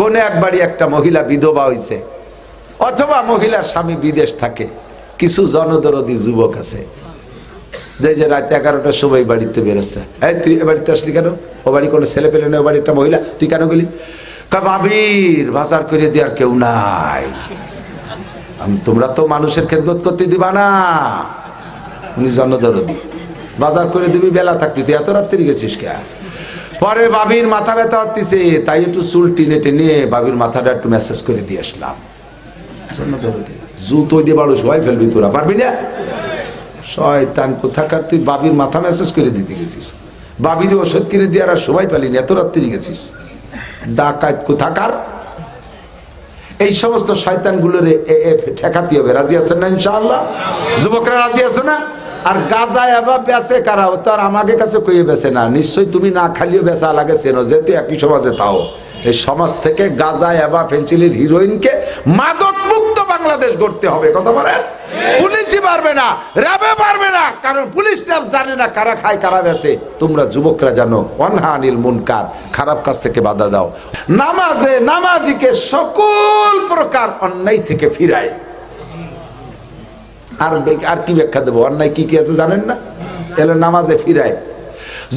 কোন একবারই একটা মহিলা বিধবা হইছে, অথবা মহিলার স্বামী বিদেশ থাকে, কিছু জনদরদি যুবক আছে যে রাত 11টার সময় বাড়িতে বেরোচ্ছে। এই তুই এ বাড়িতে আসলি কেন? ও বাড়ি কোনো ছেলে পেলে না, ও বাড়ি একটা মহিলা, তুই কেন গেলি? ভাবির বাজার করে দেওয়ার কেউ নাই, তোমরা তো মানুষের খেদমত করতে দিবা না। উনি জনদরদি, বাজার করে দিবি, বেলা থাকতি, তুই এত রাত্রি গেছিস কে? পরে বাবির মাথা ব্যথা হচ্ছে, তাই একটু চুল টিনে টেনে বাবির মাথাটা একটু মেসেজ করে দিয়ে আসলাম। জনদরদি জুতো দিয়ে বাড়ো সবাই ফেলবি, তোরা পারবি না? শয়তান কোথাকার, তুই বাবির মাথা মেসেজ করে দিতে গেছিস, বাবির ওষুধ কিনে দিয়ে আর সবাই পালিনি, এত রাত্রি গেছিস, ডাকাত কোথাকার। এই সমস্ত শয়তান গুলোর ঠেকাতে হবে। রাজি আছেন না ইনশাআল্লাহ? যুবকরা রাজি আছো না? আর গাঁজা এবার বেচে কারা? তো আর আমাকে কাছে কইয়ে বেচে না, নিশ্চয়ই তুমি না খালিও বেচা লাগে চেনো, যেহেতু একই সমাজে তাও। এই সমাজ থেকে গাঁজা এবার ফেন্সিলির হিরোইনকে মাদক মুক্ত বাংলাদেশ গড়তে হবে। কথা বলেন? পুলিশই পারবে না, র্যাবে পারবে না, কারণ পুলিশ র্যাব জানে না কারা খায় কারা বেচে। তোমরা যুবকরা জানো, ওয়ানহা আনিল মুনকার, খারাপ কাজ থেকে বাধা দাও। নামাজে নামাজিকে সকল প্রকার অন্যায় থেকে ফিরায়। আর কি ব্যাখ্যা দেবো? অন্যায় কি কি আছে জানেন না? এলো নামাজে ফিরায়।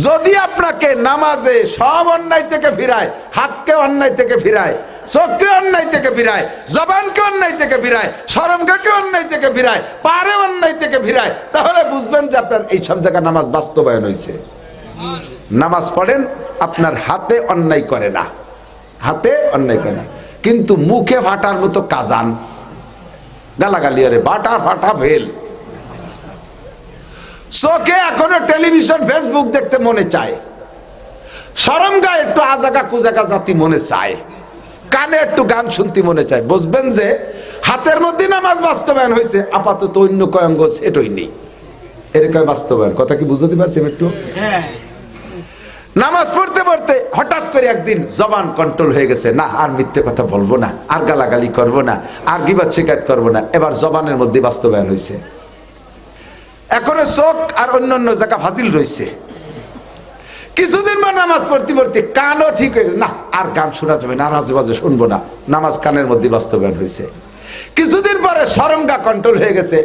যদি আপনাকে নামাজে সব অন্যায় থেকে ফিরায়, হাতকে অন্যায় থেকে ফিরায়, চোখকে অন্যায় থেকে ফিরায়, জবানকে অন্যায় থেকে ফিরায়, শরমকে অন্যায় থেকে ফিরায়, পারে অন্যায় থেকে ফিরায়, তাহলে বুঝবেন যে আপনার এই সব জায়গায় নামাজ বাস্তবায়ন হয়েছে। নামাজ পড়েন, আপনার হাতে অন্যায় করে না, হাতে অন্যায় করে না, কিন্তু মুখে ফাটার মতো কাজান, গালাগালি, আরে বাটা ফাটা ফেল। চোখে এখনো টেলিভিশন ফেসবুক দেখতে মনে চায়, শরম গায়ে একটু আজাগা কুজাগা জাতি মনে চায়, কানে একটু গান শুনতে মনে চায়। বুঝবেন যে হাতের মধ্যে নামাজ বাস্তবায়ন হয়েছে, আপাতত অন্য কয় অঙ্গ সেটই নেই, এর কয় বাস্তবায়ন। কথা কি বুঝতে পারছেন একটু? নামাজ পড়তে পড়তে হঠাৎ করে একদিন জবান কন্ট্রোল হয়ে গেছে, না আর মিথ্যে কথা বলবো না, আর গালাগালি করবো না, আর গিবত শিকায়ত করবো না। এবার জবানের মধ্যে বাস্তবায়ন হয়েছে। এখনো চোখ আর অন্যান্য জায়গা ফাজিল রয়েছে। কিছুদিন পর নামাজ পড়তে পড়তে কানও ঠিক হয়ে গেছে, না আর গান শোনা যাবে না, আর আজে বাজে শুনবো না, নামাজ কানের মধ্যে বাস্তবায়ন হয়েছে। কিছুদিন পরে শরমগা কন্ট্রোল হয়ে গেছে,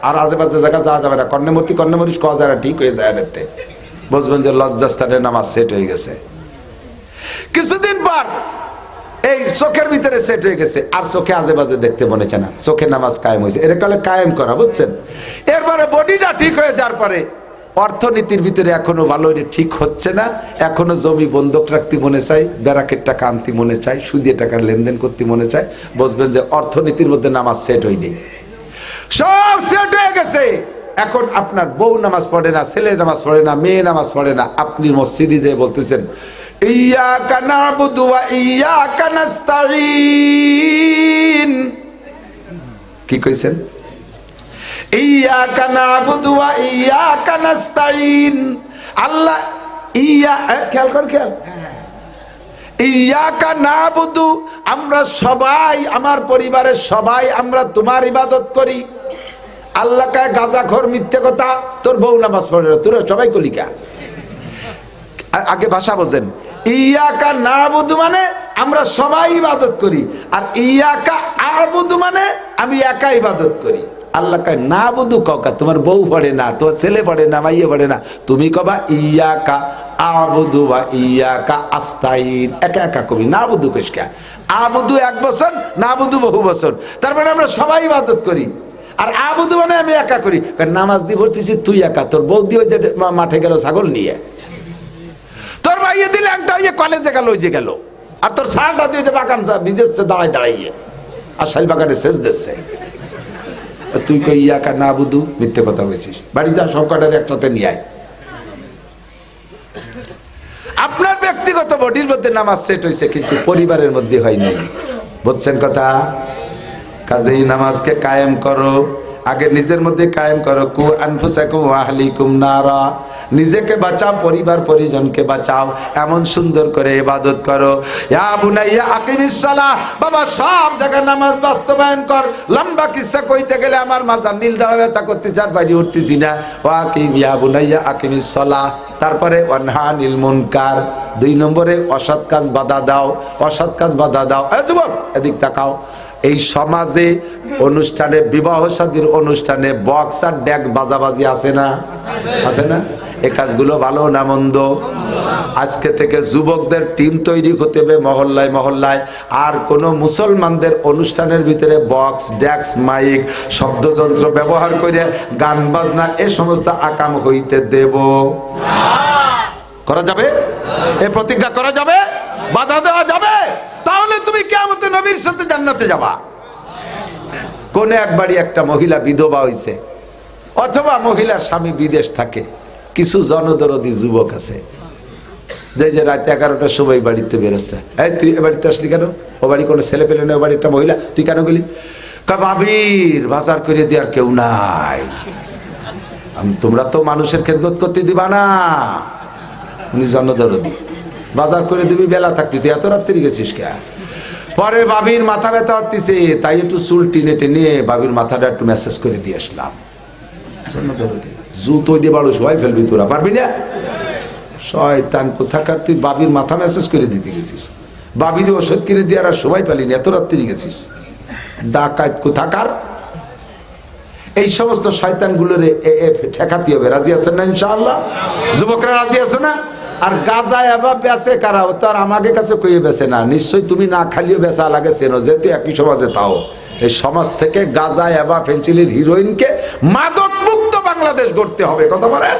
আর আজে বাজে জায়গা যাওয়া যাবে না, কর্ণমূর্তি কওয়া যায় না, ঠিক হয়ে যায়। বুঝবেন যে লজ্জাস্থানে নামাজ সেট হয়ে গেছে। কিছুদিন পর এই চোখের ভিতরে সেট হয়ে গেছে, আর চোখে আজে বাজে দেখতে মনে চায় না, চোখে নামাজ কায়েম হয়েছে। এর কালে কায়েম করা, বুঝছেন? এরপরে বডিটা ঠিক হয়ে যাওয়ার পরে অর্থনীতির ভিতরে এখনো ভালো ঠিক হচ্ছে না, এখনো জমি বন্ধক রাখতে মনে চাই, ব্যারাকের টাকা আনতে মনে চাই, সুদে টাকার লেনদেন করতে মনে চায়। বুঝবেন যে অর্থনীতির মধ্যে নামাজ সেট হয়নি, সব সেট হয়ে গেছে। এখন আপনার বউ নামাজ পড়ে না, ছেলে নামাজ পড়ে না, মেয়ে নামাজ পড়ে না, আপনি মসজিদে যেয়ে বলতেছেন ইয়াকা নাবুদু ওয়া ইয়াকা নাস্তাঈন। কি কইছেন? ইয়াকা নাবুদু ওয়া ইয়াকা নাস্তাঈন। আল্লাহ খেয়াল কর, খেয়াল, ইয়াকা নাবুদু, আমরা সবাই, আমার পরিবারের সবাই আমরা তোমার ইবাদত করি। আল্লাহ কায় গাঁজাখোর, মিথ্যে কথা, তোর বউ নামাজ পড়ে না, তোরা সবাই কলিকা। আগে ভাষা বোঝেন। ইয়াকা নাবুদু মানে আমরা সবাই ইবাদত করি, আর ইয়াকা আবুদু মানে আমি একা ইবাদত করি। আল্লাহ কয় নাবুদু কওকা, তোমার বউ পড়ে না, তোমার ছেলে পড়ে না, মাইয়ে পড়ে না, তুমি কবা ইয়াকা আবুদু বা ইয়াকা আস্তাইন, একা একা কবি। নাবুদু কইসকা, আবুদু এক বছর, নাবুদু বহু বছর, তার মানে আমরা সবাই ইবাদত করি। আর আবুদু মানে আমি একা করি। নামাজ দিয়ে ভরতেছি তুই একা, তোর বউ দিয়ে যে মাঠে গেল ছাগল নিয়ে, তোর ভাইয়ে দিলে একটা কলেজে গেল, ওই যে গেল, আর তোর শালটা দিয়ে যে বাগান ভিজেছে দাঁড়াই দাঁড়াইয়ে, আর শাল বাগানে সেচ দিচ্ছে। তুই কই ইয়াকা না বুধু, মিথ্যে কথা বলছিস। বাড়ি যা, সব কটার একটাতে নিয়ে আয়। আপনার ব্যক্তিগত বডির মধ্যে নামাজ সেট হয়েছে, কিন্তু পরিবারের মধ্যে হয়নি। বুঝছেন কথা? কাজেই নামাজকে কায়েম করো, আগে নিজের মধ্যে কায়েম করো। কু আনফুসাকুম ওয়া আহলিকুম নারা, নিজেকে বাঁচাও, পরিবার পরিজনকে বাঁচাও, এমন সুন্দর করে ইবাদত করো। ইয়া বুনাইয়া আকিমিস সালাহ, বাবা সব জায়গায় নামাজ বাস্তবায়ন কর। লম্বা কিসসা কইতে গেলে আমার মাজার নীল দাঁড়া ব্যথা করতেছে, আর বাইরে উঠতেছি না। ওয়া আকিম ইয়া বুনাইয়া আকিমিস সালাহ। তারপরে ওয়ানহা আনিল মুনকার, 2 নম্বরে অসৎ কাজ বাধা দাও, অসৎ কাজ বাধা দাও। এই যুবক এদিক তাকাও। এই সমাজে অনুষ্ঠানে, বিবাহ শাদীর অনুষ্ঠানে বক্স আর ডেক বাজাবাজি আছে না? আছে না? এই কাজগুলো ভালো না মন্দ? আজকে থেকে যুবকদের টিম তৈরি করতে হবে মহল্লায় মহল্লায়। আর কোন মুসলমানদের অনুষ্ঠানের ভিতরে বক্স ডেক্স মাইক শব্দযন্ত্র ব্যবহার করে গান বাজনা এ সমস্ত আকাম হইতে দেব করা যাবে? এই প্রতিজ্ঞা করা যাবে? বাধা দেওয়া যাবে? তাহলে তুমি কিয়ামতে নবীর সাথে জান্নাতে যাবা। কোন একবারই একটা মহিলা বিধবা হইছে, অথবা মহিলার স্বামী বিদেশ থাকে। কিছু জনদরদি যুবক আছে যে রাত 11টার সময় বাড়িতে বেরোচ্ছে। এই তুই এ বাড়িতে আসলি কেন? ও বাড়ি কোনো ছেলে পেলে না, ও বাড়ি একটা মহিলা, তুই কেন গেলি? ভাবির বাজার করে দেওয়ার কেউ নাই, তোমরা তো মানুষের খেদমত করতে দিবা না। উনি জনদরদি, বাজার করে দিবি বেলা থাকতি, তুই এত রাত্রি গেছিস কে? পরে বাবির মাথা ব্যথা হচ্ছে, তাই একটু চুল টেনে টেনে বাবির মাথাটা একটু মেসেজ করে দিয়ে আসলাম। জনদরদি জুতো দিয়ে বাড়ো সবাই ফেলবি, তোরা পারবি না? শয়তান কোথাকার, তুই বাবির মাথা মেসেজ করে দিতে গেছিস, বাবির ওষুধ কিনে দিয়ে আর সবাই পালিনি, এত রাত্রি গেছিস, ডাকাত কোথাকার। এই সমস্ত শয়তান গুলোর ঠেকাতে হবে। রাজি আছেন না ইনশাআল্লাহ? যুবকরা রাজি আছো না? আর গাঁজা এবার বেচে কারা? ও তো আর আমাকে কাছে কইয়ে বেচে না, নিশ্চয়ই তুমি না খালিও বেচা লাগে চেনো, যেহেতু একই সমাজে। তাও এই সমাজ থেকে গাঁজা এবার ফেন্সিলির হিরোইনকে মাদক মুক্ত বাংলাদেশ গড়তে হবে। কথা বলেন?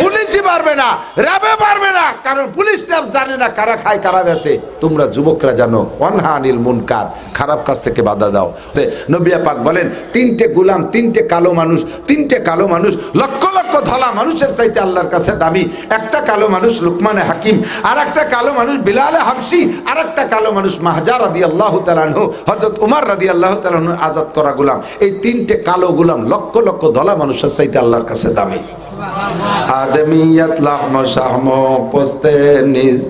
পুলিশই পারবে না, র্যাবে পারবে না, কারণ পুলিশ র্যাব জানে না কারা খায় কারা বেচে। তোমরা যুবকরা জানো, ওয়ানহা আনিল মুনকার, খারাপ কাজ থেকে বাধা দাও। নবী পাক বলেন, 3টে গোলাম, 3টে কালো মানুষ, 3টে কালো মানুষ লক্ষ লক্ষ ধলা মানুষের চাইতে আল্লাহর কাছে দামি। একটা কালো মানুষ লুকমানে হাকিম, আর একটা কালো মানুষ বিলালে হাবশি, আর একটা কালো মানুষ মাহজা রাদিয়াল্লাহু তাআলা আনহু, হযরত উমর রাদিয়াল্লাহু তাআলা আনহু আজাদ করা গোলাম। এই 3টে কালো গোলাম লক্ষ লক্ষ ধলা মানুষের চাইতে আল্লাহর কাছে দামি। আদমিয়াত লাহম শাহমো পোস্তে নিস,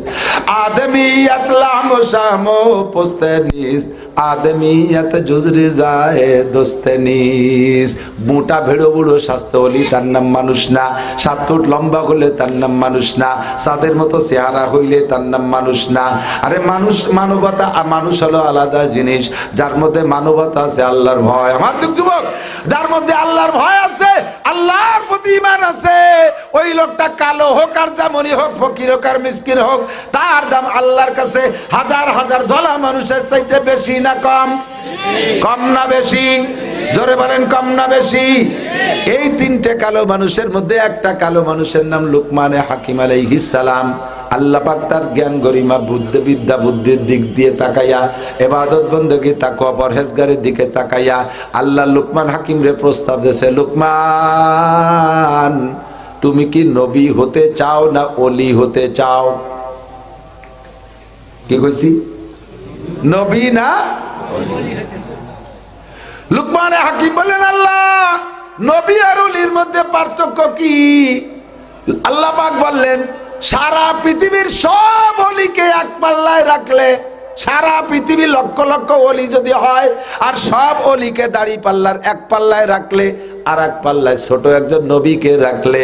আদমিয়াত লাহম শাহমো পোস্তে নিস, আদমিয়াত জুজরি যায় দোস্তে নিস। মোটা ভেড়ো বুড়ো স্বাস্থ্য হলি তার নাম মানুষ না, 7 ফুট লম্বা হলে তার নাম মানুষ না, সাদের মতো চেহারা হইলে তার নাম মানুষ না। আরে মানুষ, মানবতা, মানুষ হলো আলাদা জিনিস। যার মধ্যে মানবতা আছে, আল্লাহর ভয়, আমার যুবক, যার মধ্যে আল্লাহর ভয় আছে, আল্লাহর প্রতি ঈমান আছে, ওই লোকটা কালো হোক আর যেমনই হোক, ফকির হোক আর মিসকিন হোক, তার দাম আল্লাহর কাছে হাজার হাজার ধলা মানুষের চাইতে বেশি না কম? কম না বেশি? জোরে বলেন, কম না বেশি? এই 3টে কালো মানুষের মধ্যে একটা কালো মানুষের নাম লুকমানে হাকিম আলাইহিস সালাম। আল্লাহ পাক তার জ্ঞান গরিমা বিদ্যা বুদ্ধির দিক দিয়ে তাকাইয়া, ইবাদত বندگی তাকওয়া পরহেজগারের দিকে তাকাইয়া আল্লাহ লুকমান হাকিম রে প্রস্তাব দিয়েছে, লুকমান তুমি কি নবী হতে চাও না ওলি হতে চাও? কি কইছি? নবী না ওলি। লুকমান হাকিম বলেন, আল্লাহ নবী আর ওলির মধ্যে পার্থক্য কি? আল্লাহ পাক বললেন, সারা পৃথিবীর সব ওলিকে এক পাল্লায় রাখলে, সারা পৃথিবী লক্ষ লক্ষ ওলি যদি হয়, আর সব ওলিকে দাড়ি পাল্লার এক পাল্লায় রাখলে, আর এক পাল্লায় ছোট একজন নবীকে রাখলে,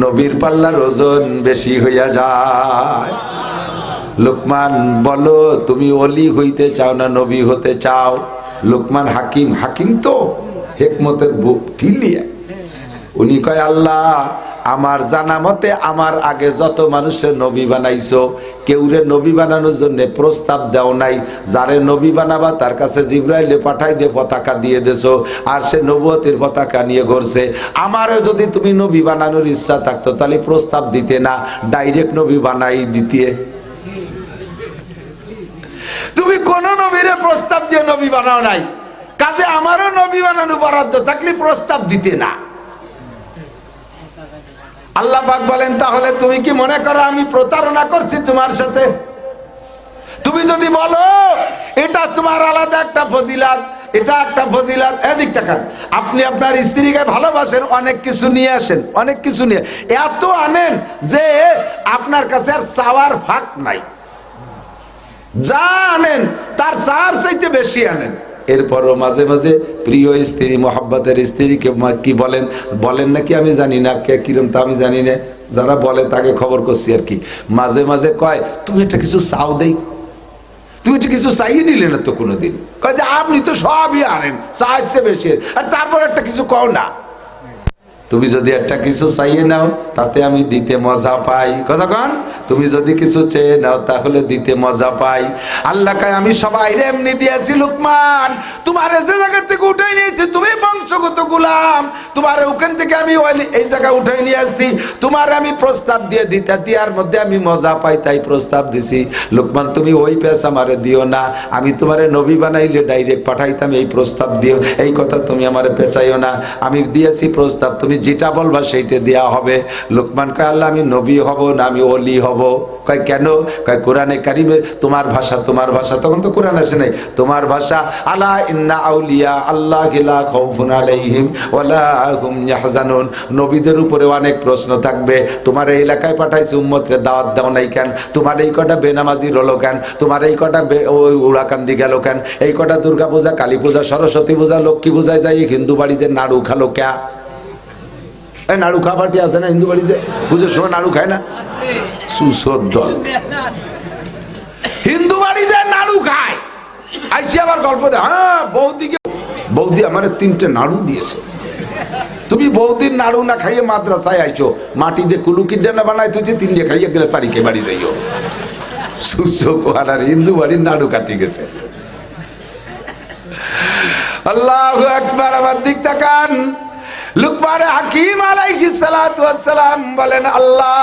নবীর পাল্লার ওজন বেশি হইয়া যায়। লুকমান বলো, তুমি ওলি হইতে চাও না নবী হতে চাও? লুকমান হাকিম, হাকিম তো হিকমতের বুক ঢিলিয়া, উনি কয়, আল্লাহ আমার জানা মতে আমার আগে যত মানুষের নবী বানাইছো, কেউরে নবী বানানোর জন্য প্রস্তাব দাও নাই। যারে নবী বানাবা তার কাছে জিবরাইলে পাঠাই দিয়ে পতাকা দিয়ে দেছো, আর সে নবুয়তের পতাকা নিয়ে ঘুরছে। আমারও যদি তুমি নবী বানানোর ইচ্ছা থাকতো, তাহলে প্রস্তাব দিতে না, ডাইরেক্ট নবী বানাই দিতে। তুমি কোন নবীরে প্রস্তাব দিয়ে নবী বানাও নাই, কাজে আমারও নবী বানানো বরাদ্দ থাকলে প্রস্তাব দিতে না। আল্লাহ পাক বলেন, তাহলে তুমি কি মনে করো আমি প্রতারণা করছি তোমার সাথে? তুমি যদি বলো এটা তোমার আলাদা একটা ফজিলাত, এটা একটা ফজিলত। এদিক টাকান, আপনি আপনার স্ত্রীকে ভালোবাসেন, অনেক কিছু নিয়ে আসেন, অনেক কিছু নিয়ে এত আনেন যে আপনার কাছে আর চাওয়ার ফাঁক নাই। যা আনেন তার চার চাইতে বেশি আনেন। এরপরও মাঝে মাঝে প্রিয় স্ত্রী, মোহাব্বতের স্ত্রীকে কি বলেন, বলেন নাকি আমি জানি না, কে কিরম তা আমি জানি না, যারা বলে তাকে খবর করছি আর কি। মাঝে মাঝে কয় তুমি এটা কিছু চাও দেই, তুমি এটা কিছু চাইয়ে নিলে না তো কোনোদিন। কয় যে আপনি তো সবই আনেন, চাইছে বেশি, আর তারপর একটা কিছু কও না। তুমি যদি একটা কিছু চাইয়ে নাও তাতে আমি দিতে মজা পাই। কতক্ষণ তুমি যদি কিছু চেয়ে নাও তাহলে দিতে মজা পাই। আল্লাহ কয় আমি সবাই এমনি দিয়েছি লুকমান, তোমার যে জায়গা থেকে উঠাই নিয়েছি, তুমি বংশগত গোলাম, তোমার ওখান থেকে আমি এই জায়গা উঠাই নিয়ে আসছি, তোমার আমি প্রস্তাব দিয়ে দিতে দেওয়ার মধ্যে আমি মজা পাই, তাই প্রস্তাব দিছি। লুকমান তুমি ওই পেশ আমারে দিও না, আমি তোমারে নবী বানাইলে ডাইরেক্ট পাঠাইতাম, এই প্রস্তাব দিও, এই কথা তুমি আমারে পেঁচাইও না, আমি দিয়েছি প্রস্তাব, তুমি যেটা বলবা সেইটা দেয়া হবে। লুকমান কয় আল্লাহ আমি নবী হব না আমি ওলি হব? কয় কেন? কয় কোরআনে কারিমের তোমার ভাষা, তোমার ভাষা, তখন তো কোরআন আসে নাই, তোমার ভাষা আলা ইন্না আউলিয়া আল্লাহি লা খাউফুন আলাইহিম ওয়ালা হুম ইয়াহজানুন। নবীদের উপরে অনেক প্রশ্ন থাকবে, তোমার এই এলাকায় পাঠাইছে উম্মতরে দাওয়াত দাও নাই কেন, তোমার এই কটা বেনামাজি রলো কেন, তোমার এই কটা ওই উড়াকান্দি গেল কেন, এই কটা দুর্গা পূজা, কালী পূজা, সরস্বতী পূজা, লক্ষ্মী পূজায় যাই হিন্দু বাড়িতে নাড়ু খালো ক্যা? নাড়ু খাওয়া পার্টি আছে না হিন্দু বাড়িতে? পুজোর সময় নাড়ু খায় না? সুসদ দল হিন্দু বাড়িতে নাড়ু খায়। আইছি আবার গল্প দেয়, হ্যাঁ বৌদি আমার 3টে নাড়ু দিয়েছে। তুমি বৌদির নাড়ু না খাইয়ে মাদ্রাসায় আইছো, মাটি দিয়ে কুলুকির ডানা বানাই তুই 3টে খাইয়ে গেলে পারিকে বাড়ি যাইও। সুসোকার হিন্দু বাড়ির নাড়ু কাটি গেছে। আল্লাহু আকবার। আমার দিক তাকান। লুকমান হাকিম আলাইহিস সালাতু ওয়াস সালাম বলেন আল্লাহ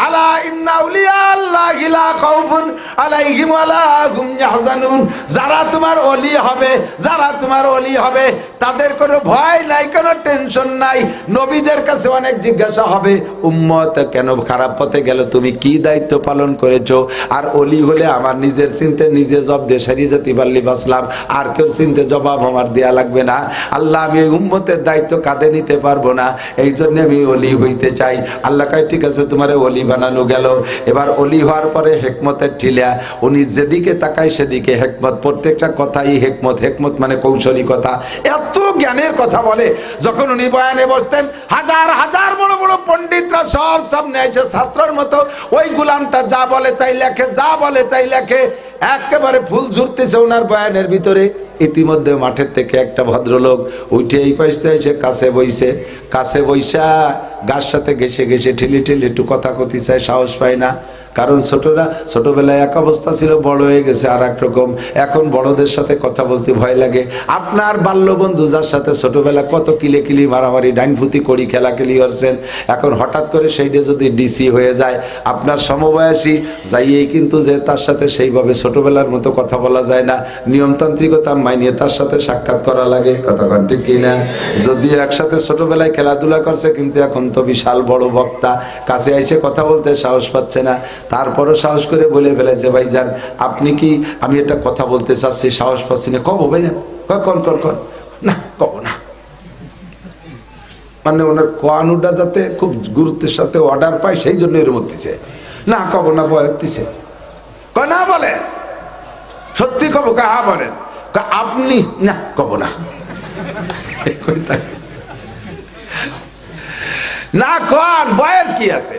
আলা ইন্না আউলিয়া আল্লাহি লা খাউফুন আলাইহিম ওয়ালা হুম ইয়াহজানুন। যারা তোমার ওলি হবে, যারা তোমার ওলি হবে তাদের কোনো ভয় নাই, কোনো টেনশন নাই। নবীদের কাছে অনেক জিজ্ঞাসা হবে উম্মত কেন খারাপ পথে গেল, তুমি কি দায়িত্ব পালন করেছো? আর ওলি হলে আমার নিজের চিনতে নিজে জব দিয়ে সারিয়ে যেতে পারলি বাসলাম, আর কেউ চিনতে জবাব আমার দেয়া লাগবে না। আল্লাহ আমি এই উম্মতের দায়িত্ব কাঁধে নিতে পারবো না, এই জন্য আমি ওলি হইতে চাই। আল্লাহ কয় ঠিক আছে তোমার ওলি বানানো গেল। এবার ওলি হওয়ার পরে হেকমতের ঠিলা, উনি যেদিকে তাকায় সেদিকে হেকমত, প্রত্যেকটা কথাই হেকমত। হেকমত মানে কৌশলী কথা, এত জ্ঞানের কথা বলে। যখন উনি বয়ানে বসতেন হাজার হাজার বড় বড় পণ্ডিতরা সব সামনে এসে ছাত্রর মতো ওই গোলামটা যা বলে তাই লেখে, যা বলে তাই লেখে, একেবারে ফুল ঝুরতেছে ওনার বয়ানের ভিতরে। ইতিমধ্যে মাঠের থেকে একটা ভদ্রলোক উঠে এই পাশে এসে কাছে বইছে, কাছে বইসা গাছ সাথে ঘেসে ঘেসে ঠেলে ঠেলে একটু কথা কতি চায়, সাহস পায় না। কারণ ছোটবেলায় এক অবস্থা ছিল, বড় হয়ে গেছে আর এক রকম। এখন বড়দের সাথে কথা বলতে ভয় লাগে। আপনার বাল্য বন্ধু যার সাথে ছোটবেলা কত কিলে কিলি মারামারি ডাইনফুতি করি খেলাখেলি করছেন, এখন হঠাৎ করে সেইটা যদি ডিসি হয়ে যায়, আপনার সমবয়সী যাইয়েই কিন্তু যে তার সাথে সেইভাবে ছোটবেলার মতো কথা বলা যায় না, নিয়মতান্ত্রিকতা মাইনিয়ে তার সাথে সাক্ষাৎ করা লাগে। কথা কন ঠিক কিনা? যদিও একসাথে ছোটবেলায় খেলাধুলা করছে, কিন্তু এখন তো বিশাল বড় বক্তা, কাছে এসে কথা বলতে সাহস পাচ্ছে না। তারপরও সাহস করে বলে ফেলেছে ভাইজান আপনি কি, আমি একটা কথা বলতে চাচ্ছি, সাহস পাচ্ছি না। কব ভাইজান? কন কন কন না, কব না। মানে ওনার কোয়ানুটা যাতে খুব গুরুত্বের সাথে অর্ডার পায় সেই জন্য এর মধ্যে না কব না বলতেছে। না বলেন, সত্যি কব? হা বলেন। আপনি না, কব না। না কন, বয়ের কি আছে?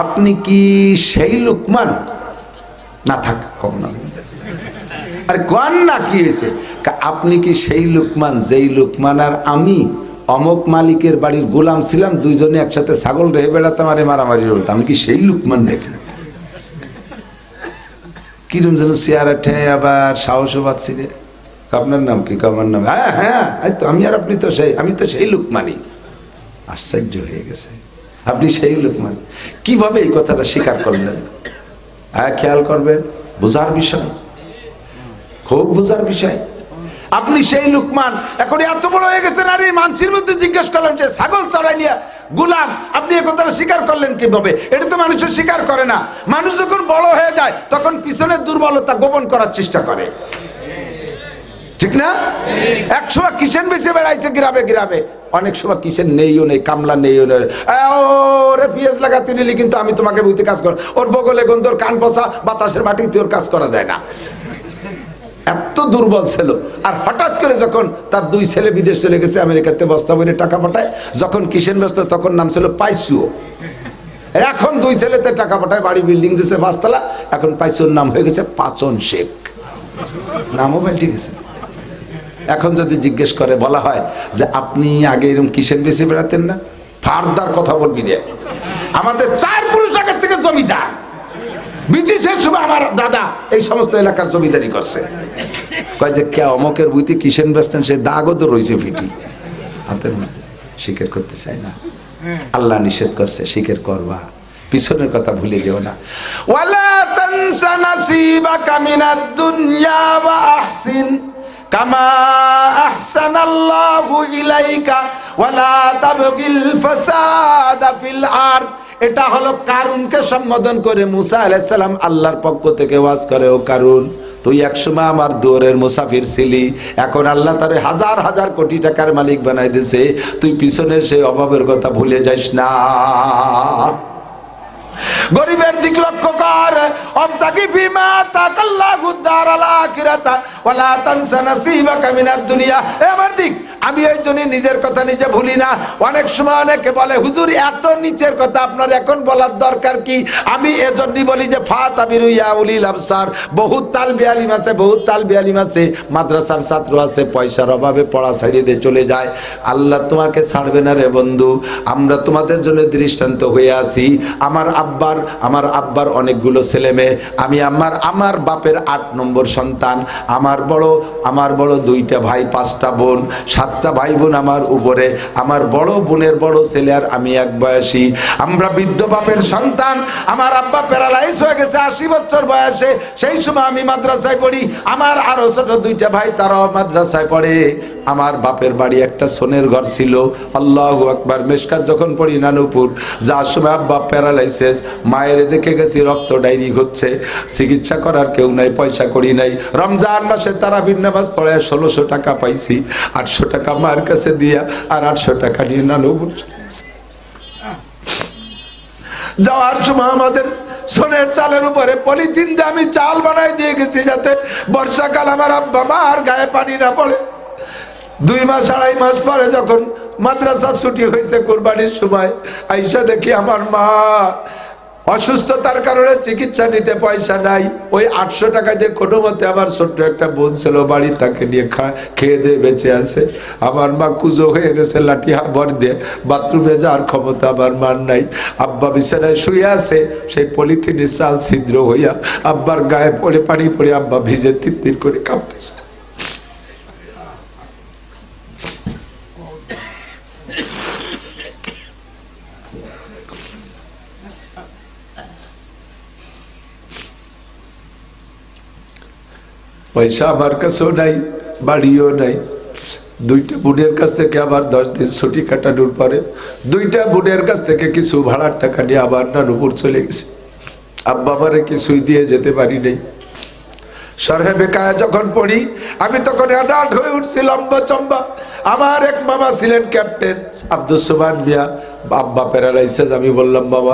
আপনি কি সেই লুকমান? না থাক, কম না। আরে কন না, কি হয়েছে? আপনি কি সেই লুকমান যেই লুকমান আর আমি অমক মালিকের বাড়ির গোলাম ছিলাম, দুইজনে একসাথে ছাগল রেহে বেড়াতাম আরে মারামারি হতাম, আমি কি সেই লুকমান দেখি? কিরম যেন চেয়ারা ঠেয়ে আবার সাহসও পাচ্ছি রে। আপনার নাম কি? আমার নাম, হ্যাঁ হ্যাঁ তো আমি আর আপনি তো সেই, আমি তো সেই লুকমানই। আশ্চর্য হয়ে গেছে, আপনি সেই লুকমান কিভাবে এই কথাটা স্বীকার করলেন? হ্যাঁ খেয়াল করবেন, বোঝার বিষয়, খুব বোঝার বিষয়। আপনি সেই লুকমান, এখন এত বড় হয়ে গেছেন, আর এই মানুষের মধ্যে জিজ্ঞেস করলাম যে ছাগল চড়াই নিয়ে গোলাম, আপনি এই কথাটা স্বীকার করলেন কিভাবে? এটা তো মানুষের স্বীকার করে না। মানুষ যখন বড় হয়ে যায় তখন পিছনের দুর্বলতা গোপন করার চেষ্টা করে। ঠিক না? এক সময় কিসেন বেশি বেড়াইছে গ্রামে গ্রামে, অনেক সময় কিসেন নেইও নেই, কামলা নেইও নেই, ওরে পিএস লাগাতে নিলি কিন্তু আমি তোমাকে বুঝতে কাজ কর, ওর বগলে গন্ধর কান পচা বাতাসের মাটিতে ওর কাজ করা যায় না, এত দুর্বল ছিল। আর হঠাৎ করে যখন তার দুই ছেলে বিদেশ চলে গেছে, আমেরিকাতে বস্তা বলে টাকা পাঠায়, যখন কিসেন ব্যস্ত তখন নাম ছিল পাইসুও। এখন দুই ছেলেতে টাকা পাঠায়, বাড়ি বিল্ডিং দিছে 5 তলা, এখন পাইসুর নাম হয়ে গেছে পাচন শেখ, নামও পাল্টে গেছে। এখন যদি জিজ্ঞেস করে বলা হয় যে আপনি আগে এরকম কিসেন বেশি বেড়াতেন না, ফারদার কথা বলবি রে, আমাদের 4 পুরুষ আগের থেকে জমিদার, ব্রিটিশের সময় আমার দাদা এই সমস্ত এলাকার জমিদারি করছে। কয় যে কে অমকের বুইতে কিসেন বেচতেন, সে দাগও তো রয়েছে ফিটি হাতের মধ্যে, স্বীকার করতে চায় না। আল্লাহ নিষেধ করছে, স্বীকার করবা, পিছনের কথা ভুলে যেও না। ওয়ালা তানসা নাসিবাকা মিনাদ দুনিয়া ওয়া আহসিন কামা আহসানাল্লাহু ইলাইকা ওয়ালা তাবগিল ফাসাদা ফিল আরদ। এটা হলো কারুনকে সম্বোধন করে মুসা আলাইহিস সালাম আল্লাহর পক্ষ থেকে ওয়াজ করে, ও কারুন, তুই একসময় আমার দুয়ারের মুসাফির ছিলি, এখন আল্লাহ তারে হাজার হাজার কোটি টাকার মালিক বানাই দিয়েছে, তুই পিছনের সেই অভাবের কথা ভুলে যাস না। গরিবের দিক লক্ষ্য কর, অবতাগি বিমা তাকাল্লাহু দারাল আখিরাতা ওয়ালা তানসা নাসিবাকা মিনাদ দুনিয়া। আমার দিক, আমি এই জন্য নিজের কথা নিজে ভুলি না। অনেক সময় অনেকে বলে হুজুর এত নিচের কথা আপনার এখন বলার দরকার কি? আমি এজন্যই বলি যে ফাতাবিরু ইয়া উলিল আবসার, বহুত তালবি আলিম আছে, বহুত তালবি আলিম আছে, মাদ্রাসার ছাত্র আছে, পয়সার অভাবে পড়া ছাড়িয়ে দিয়ে চলে যায়। আল্লাহ তোমাকে ছাড়বে না রে বন্ধু, আমরা তোমাদের জন্য দৃষ্টান্ত হয়ে আছি। আমার আব্বার অনেকগুলো ছেলে মেয়ে, আমি আমার বাপের 8 নম্বর সন্তান, আমার বড় 2টা ভাই, 5টা বোন, 7টা ভাই বোন আমার উপরে, আমার বড় বোনের বড় ছেলে আর আমি এক বয়সী। আমরা বৃদ্ধ বাপের সন্তান, আমার আব্বা প্যারালাইজ হয়ে গেছে 80 বছর বয়সে, সেই সময় আমি মাদ্রাসায় পড়ি, আমার আরো ছোট 2টা ভাই তারাও মাদ্রাসায় পড়ে। আমার বাপের বাড়ি একটা সোনের ঘর ছিল, আল্লাহু আকবার। মেশকাত যখন পড়ি নানুপুর, যার সময় আব্বা প্যারালাইসিস, মায়ের দেখে গেছি রক্ত ডায়রি হচ্ছে, চিকিৎসা করার কেউ নাই, পয়সা করি নাই। রমজান মাসে তারাবির নামাজ পড়ে 1600 টাকা পাইছি, 800 টাকা মায়ের কাছে দিয়া আর 800 টাকা নিয়ে নানুপুর যাওয়ার সময় আমাদের সোনের চালের উপরে পলিথিন দিয়ে আমি চাল বানাই দিয়ে গেছি, যাতে বর্ষাকাল আমার আব্বা মার গায়ে পানি না পড়ে। 2 মাস 2.5 মাস পরে যখন মাদ্রাসা ছুটি হয়েছে কুরবানির সময়, আইসা দেখি আমার মা অসুস্থতার কারণে চিকিৎসা নিতে পয়সা নাই। ওই 800 টাকা দিয়ে কোনো মতে আমার ছোট্ট একটা বোন ছিল বাড়ি, তাকে নিয়ে খেয়ে দিয়ে বেঁচে আছে। আমার মা কুজো হয়ে গেছে, লাঠি ভর দিয়ে, বাথরুমে যাওয়ার ক্ষমতা আমার মার নাই। আব্বা বিছানায় শুয়ে আছে, সেই পলিথিনের চাল ছিদ্র হইয়া আব্বার গায়ে পড়ে পানি পড়ে আব্বা ভিজে তির করে কাঁপতেছে। পয়সা আমার কাছেও নাই, বাড়িও নাই। 2টা বোনের কাছ থেকে আবার 10 দিন ছুটি কাটানোর পরে 2টা বোনের কাছ থেকে কিছু ভাড়ার টাকা নিয়ে আবার নানুপুর চলে গেছে। আব্বা আমারে কিছুই দিয়ে যেতে পারি নাই। শরহে বেকায়া যখন পড়ি আমি তখন অ্যাডাল্ট হয়ে উঠছি, লম্বা চম্বা। আমার এক মামা ছিলেন ক্যাপ্টেন আব্দুস সুবহান মিয়া, আব্বা প্যারালাইসিস। আমি বললাম বাবা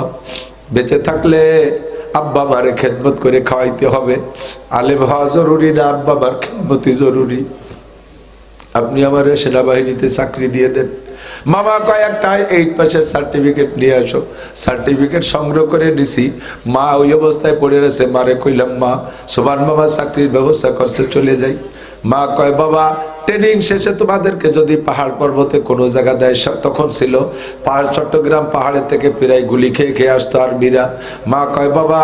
বেঁচে থাকলে আব্বা মারে খেদমত করে খাওয়াইতে হবে, আলেম হওয়া জরুরি না, আব্বা মার খেদমতি জরুরি, আপনি আমার সেনাবাহিনীতে চাকরি দিয়ে দেন। মামা কয়েকটা 8 পাসের সার্টিফিকেট নিয়ে আসো। সার্টিফিকেট সংগ্রহ করে নিছি। মা ওই অবস্থায় পড়ে রয়েছে। মারে কইলাম মা সুবহান মামা চাকরির ব্যবস্থা করছে, চলে যাই। মা কয় বাবা ট্রেনিং শেষে তোমাদেরকে যদি পাহাড় পর্বতে কোনো জায়গা দেয়, তখন ছিল পাহাড়, চট্টগ্রাম পাহাড়ের থেকে প্রায় গুলি খেয়ে খেয়ে আসতো আর্মিরা। মা কয় বাবা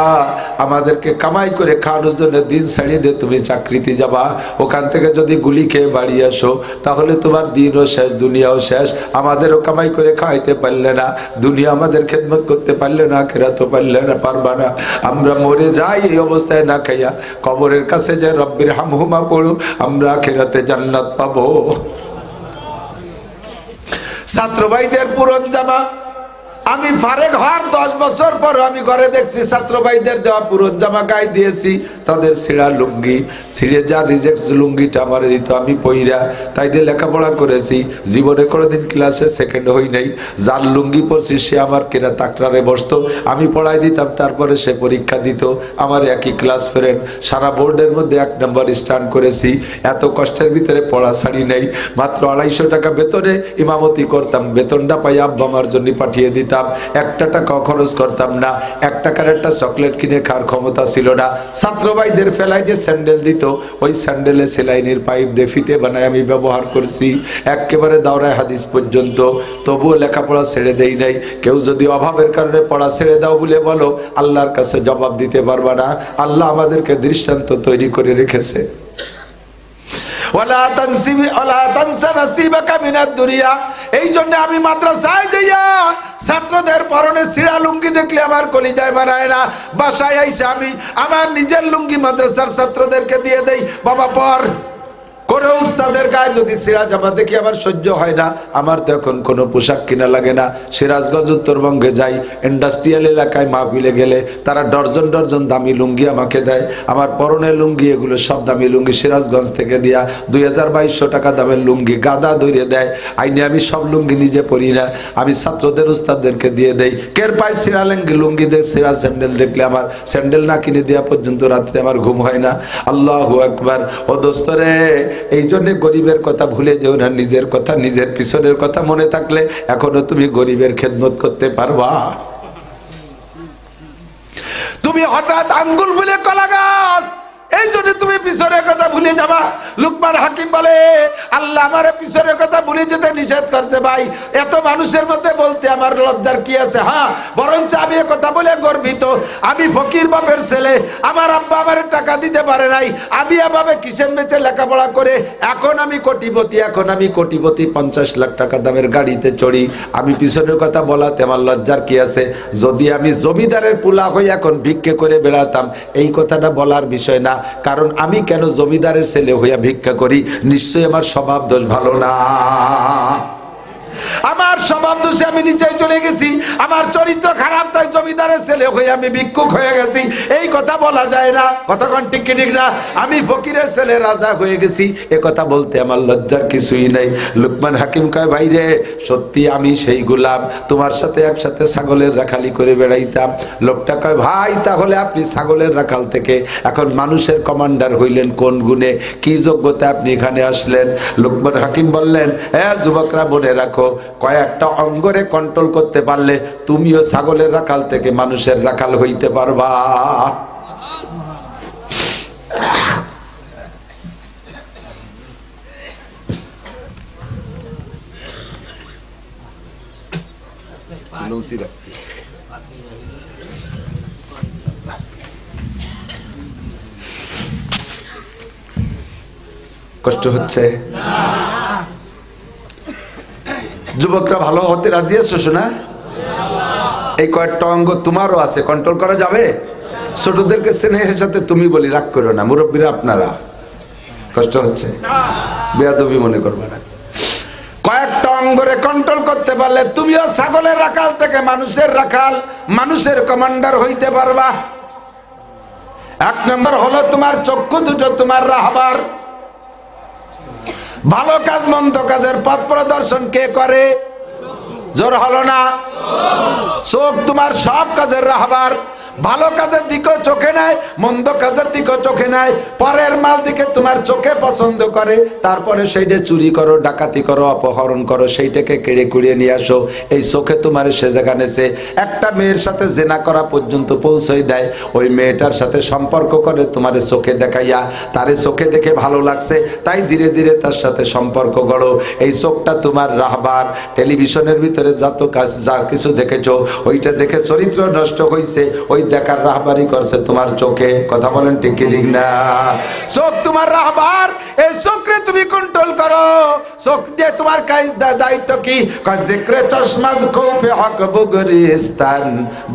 আমাদেরকে কামাই করে খাওয়ানোর জন্য দিন ছাড়িয়ে দিয়ে তুমি চাকরিতে যাবা, ওখান থেকে যদি গুলি খেয়ে বাড়ি আসো তাহলে তোমার দিনও শেষ, দুনিয়াও শেষ। আমাদেরও কামাই করে খাওয়াইতে পারলে না, দুনিয়া আমাদের খেদমত করতে পারলে না, আখিরাতও পারলে না, পারবা না। আমরা মরে যাই এই অবস্থায় না খাইয়া, কবরের কাছে যে রব্বির হামহুমা পড়ো, আমরা আখিরাতে জান্নাত পাবো। ছাত্র ভাইদের পুরন জামা আমি ফারেক হওয়ার 10 বছর পর আমি ঘরে দেখছি ছাত্র ভাইদের দেওয়া পুরন জামা গায়ে দিয়েছি, তাদের ছেঁড়া লুঙ্গি, ছিঁড়ে যা রিজেক্ট লুঙ্গিটা আমার দিত, আমি পইরা তাই দিয়ে লেখাপড়া করেছি। জীবনে কোনোদিন ক্লাসে সেকেন্ড হই নাই। যার লুঙ্গি পরছি সে আমার কেরা তাকরারে বসতো, আমি পড়াই দিতাম, তারপরে সে পরীক্ষা দিত। আমার একই ক্লাস ফ্রেন্ড, সারা বোর্ডের মধ্যে 1 নম্বর স্টান্ড করেছি। এত কষ্টের ভিতরে পড়া ছাড়ি নাই। মাত্র 250 টাকা বেতনে ইমামতি করতাম। বেতনটা পাই আব্বা আমার জন্য পাঠিয়ে দিতাম। 1 টাকা খরচ করতাম না। 1 টাকার একটা চকলেট কিনে খাওয়ার ক্ষমতা ছিল না। ছাত্র ভাইদের ফেলাইনে স্যান্ডেল দিত, ওই স্যান্ডেলে সেলাইনের পাইপ দিয়ে ফিতে বানায় আমি ব্যবহার করছি একেবারে দাওরায় হাদিস পর্যন্ত। তবুও লেখাপড়া ছেড়ে দেই নাই। কেউ যদি অভাবের কারণে পড়া ছেড়ে দাও বলে বলো, আল্লাহর কাছে জবাব দিতে পারবা না। আল্লাহ আমাদেরকে দৃষ্টান্ত তৈরি করে রেখেছে। এই জন্য আমি মাদ্রাসায় যাইয়া ছাত্রদের পরনে ছিঁড়া লুঙ্গি দেখলে আমার কলিজায় বানায় না। বাসায় আইসা আমি আমার নিজের লুঙ্গি মাদ্রাসার ছাত্রদেরকে দিয়ে দেই, বাবা পর। কোন উস্তাদের গায়ে যদি ছিঁড়া জামা দেখি আমার সহ্য হয় না। আমার তো এখন কোনো পোশাক কিনা লাগে না। সিরাজগঞ্জ উত্তরবঙ্গে যাই, ইন্ডাস্ট্রিয়াল এলাকায় মাহফিলে গেলে তারা ডর্জন ডর্জন দামি লুঙ্গি আমাকে দেয়। আমার পরনের লুঙ্গি এগুলো সব দামি লুঙ্গি, সিরাজগঞ্জ থেকে দিয়া 2200 টাকা দামের লুঙ্গি গাদা ধরে দেয়। আইনে আমি সব লুঙ্গি নিজে পরি না, আমি ছাত্রদের উস্তাদদেরকে দিয়ে দেই। কের পায় ছিঁড়া লুঙ্গি দিয়ে ছিঁড়া স্যান্ডেল দেখলে আমার স্যান্ডেল না কিনে দেওয়া পর্যন্ত রাত্রে আমার ঘুম হয় না। আল্লাহু আকবার। ও দোস্তরে, এই জন্য গরিবের কথা ভুলে যেও না, নিজের কথা, নিজের পিছনের কথা মনে থাকলে এখনো তুমি গরিবের খেদমত করতে পারবা। তুমি হঠাৎ আঙ্গুল বলে কলা গাছ, এই জন্য তুমি পিছনের কথা ভুলে যাবা। লুকমান হাকিম বলে, আল্লাহ আমার পিছনের কথা ভুলে যেতে নিষেধ করছে। ভাই, এত মানুষের মধ্যে বলতে আমার লজ্জার কি আছে? হ্যাঁ, বরঞ্চ আমি এ কথা বলে গর্বিত। আমি ফকির বাপের ছেলে, আমার আব্বা আমার টাকা দিতে পারে নাই, আমি এভাবে কিসেন বেচে লেখাপড়া করে এখন আমি কোটিপতি। এখন আমি কোটিপতি, 50 লাখ টাকা দামের গাড়িতে চড়ি। আমি পিছনের কথা বলাতে আমার লজ্জার কি আছে? যদি আমি জমিদারের পুলা হয়ে এখন ভিক্ষে করে বেড়াতাম, এই কথাটা বলার বিষয় না। কারণ আমি কেন জমিদারের ছেলে হইয়া ভিক্ষা করি? নিশ্চয়ই আমার স্বভাব দোষ ভালো না। আমার স্বভাব দোষে আমি নিচে চলে গেছি, আমার চরিত্র খারাপ, তাই জমিদারের ছেলে হয়ে আমি ভিক্ষুক হয়ে গেছি। এই কথা বলা যায় না। কতক্ষণ ঠিক ঠিক না? আমি ফকিরের ছেলে রাজা হয়ে গেছি, এ কথা বলতে আমার লজ্জার কিছুই নাই। লুকমান হাকিম কয়, ভাই রে, সত্যি আমি সেই গোলাম, তোমার সাথে একসাথে ছাগলের রাখালি করে বেড়াইতাম। লোকটা কয়, ভাই তাহলে আপনি ছাগলের রাখাল থেকে এখন মানুষের কমান্ডার হইলেন কোন গুণে? কি যোগ্যতা আপনি এখানে আসলেন? লুকমান হাকিম বললেন, হ্যাঁ যুবকরা মনে রাখো, কয়েকটা অঙ্গরে কন্ট্রোল করতে পারলে তুমিও ছাগলের রাখাল থেকে মানুষের রাখাল হইতে পারবা। কষ্ট হচ্ছে? যুবকরা ভালো হতে রাজি আছো শোনা? এই কয়েকটা অঙ্গ তোমারও আছে, কন্ট্রোল করা যাবে। ছোটদেরকে স্নেহের সাথে তুমি বলি, রাগ করো না। মুরব্বীরা আপনারা, কষ্ট হচ্ছে? বেয়াদবি মনে করবে না। কয়েকটা অঙ্গরে কন্ট্রোল করতে পারলে তুমিও ছাগলের রাখাল থেকে মানুষের রাখাল, মানুষের কমান্ডার হইতে পারবা। 1 নম্বর হলো তোমার চক্ষু দুটো তোমার রাহবার। ভালো কাজ মন্দ কাজের পথ প্রদর্শন কে করে? জোর হলো না? চোখ তোমার সব কাজের রাহবার। ভালো কাজের দিকেও চোখে নাই, মন্দ কাজের দিকেও চোখে নাই। পরের মাল দিকে তোমার চোখে পছন্দ করে, তারপরে সেইটা চুরি করো, ডাকাতি করো, অপহরণ করো, সেইটাকে কেড়ে কুড়িয়ে নিয়ে আসো। এই চোখে তোমার সে জায়গা নেছে। একটা মেয়ের সাথে জেনা করা পর্যন্ত পৌঁছাই দেয়। ওই মেয়েটার সাথে সম্পর্ক করে তোমার চোখে দেখাইয়া, তারে চোখে দেখে ভালো লাগছে, তাই ধীরে ধীরে তার সাথে সম্পর্ক গড়ো। এই চোখটা তোমার রাহবার। টেলিভিশনের ভিতরে যত কাজ যা কিছু দেখেছো, ওইটা দেখে চরিত্র নষ্ট হয়েছে, ওই দেখার রাহবারি করছে তোমার চোখে। কথা বলেন ঠিক কি ঠিক না? চোখ তোমার রাহবার। এই চোখে তুমি কন্ট্রোল করো। চোখ দিয়ে তোমার দায়িত্ব কি? জিক্রে চশমাজ খৌফে হক বুগরিস্তান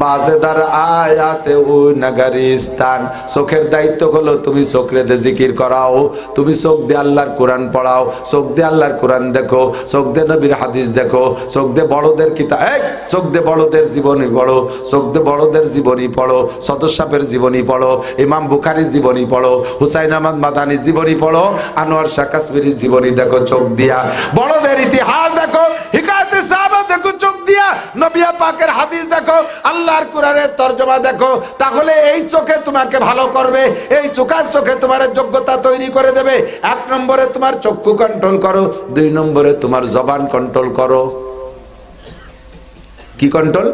বাজেদার আয়াতে ও নগরিস্তান। চোখের দায়িত্ব হলো তুমি চোখে দিয়ে জিকির করাও, তুমি চোখ দিয়ে আল্লাহর কোরআন পড়াও, চোখ দিয়ে আল্লাহর কোরআন দেখো, চোখ দিয়ে নবীর হাদিস দেখো, চোখ দিয়ে বড়দের কিতাব, চোখ দিয়ে বড়দের জীবনী পড়ো, চোখ দিয়ে বড়দের জীবনী পড়ো, সদর সাহেবের জীবনী পড়ো, ইমাম বুখারীর জীবনী পড়ো, হুসাইন আহমদ মাদানির জীবনী পড়ো, আনোয়ার শাহ কাশ্মীরির জীবনী দেখো চোখ দিয়া, বড়দের ইতিহাস দেখো, হিকায়াতে সাহাবা দেখো চোখ দিয়া, নবী পাকের হাদিস দেখো, আল্লাহর কোরআনের তরজমা দেখো। তাহলে এই চোখে তোমাকে ভালো করবে, এই চোখে তোমার যোগ্যতা তৈরি করে দেবে। 1 নম্বরে তোমার চক্ষু কন্ট্রোল করো, 2 নম্বরে তোমার জবান কন্ট্রোল করো। কি কন্ট্রোল?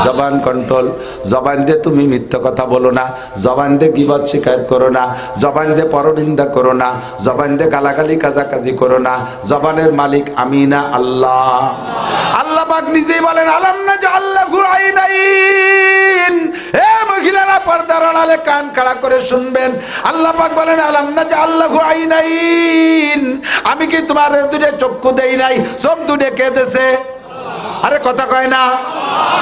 জবান কন্ট্রোল। জবান দিয়ে তুমি মিথ্যা কথা বলো না, জবান দিয়ে গীবত শিকায়ত করো না, জবান দিয়ে পরনিন্দা করো না, জবান দিয়ে গালাগালি কাজাকাজি করো না। জবানের মালিক আমি না, আল্লাহ। আল্লাহ পাক নিজেই বলেন আলাম নাজআল লাহু আইনাইন। এ মহিলারা পর্দার আড়ালে কান খাড়া করে শুনবেন, আল্লাহ পাক বলেন আলাম নাজআল লাহু আইনাইন। আমি কি তোমার দুটো চক্ষু দেই নাই? চোখ দুটো কে দেছে? আরে কথা কয় না।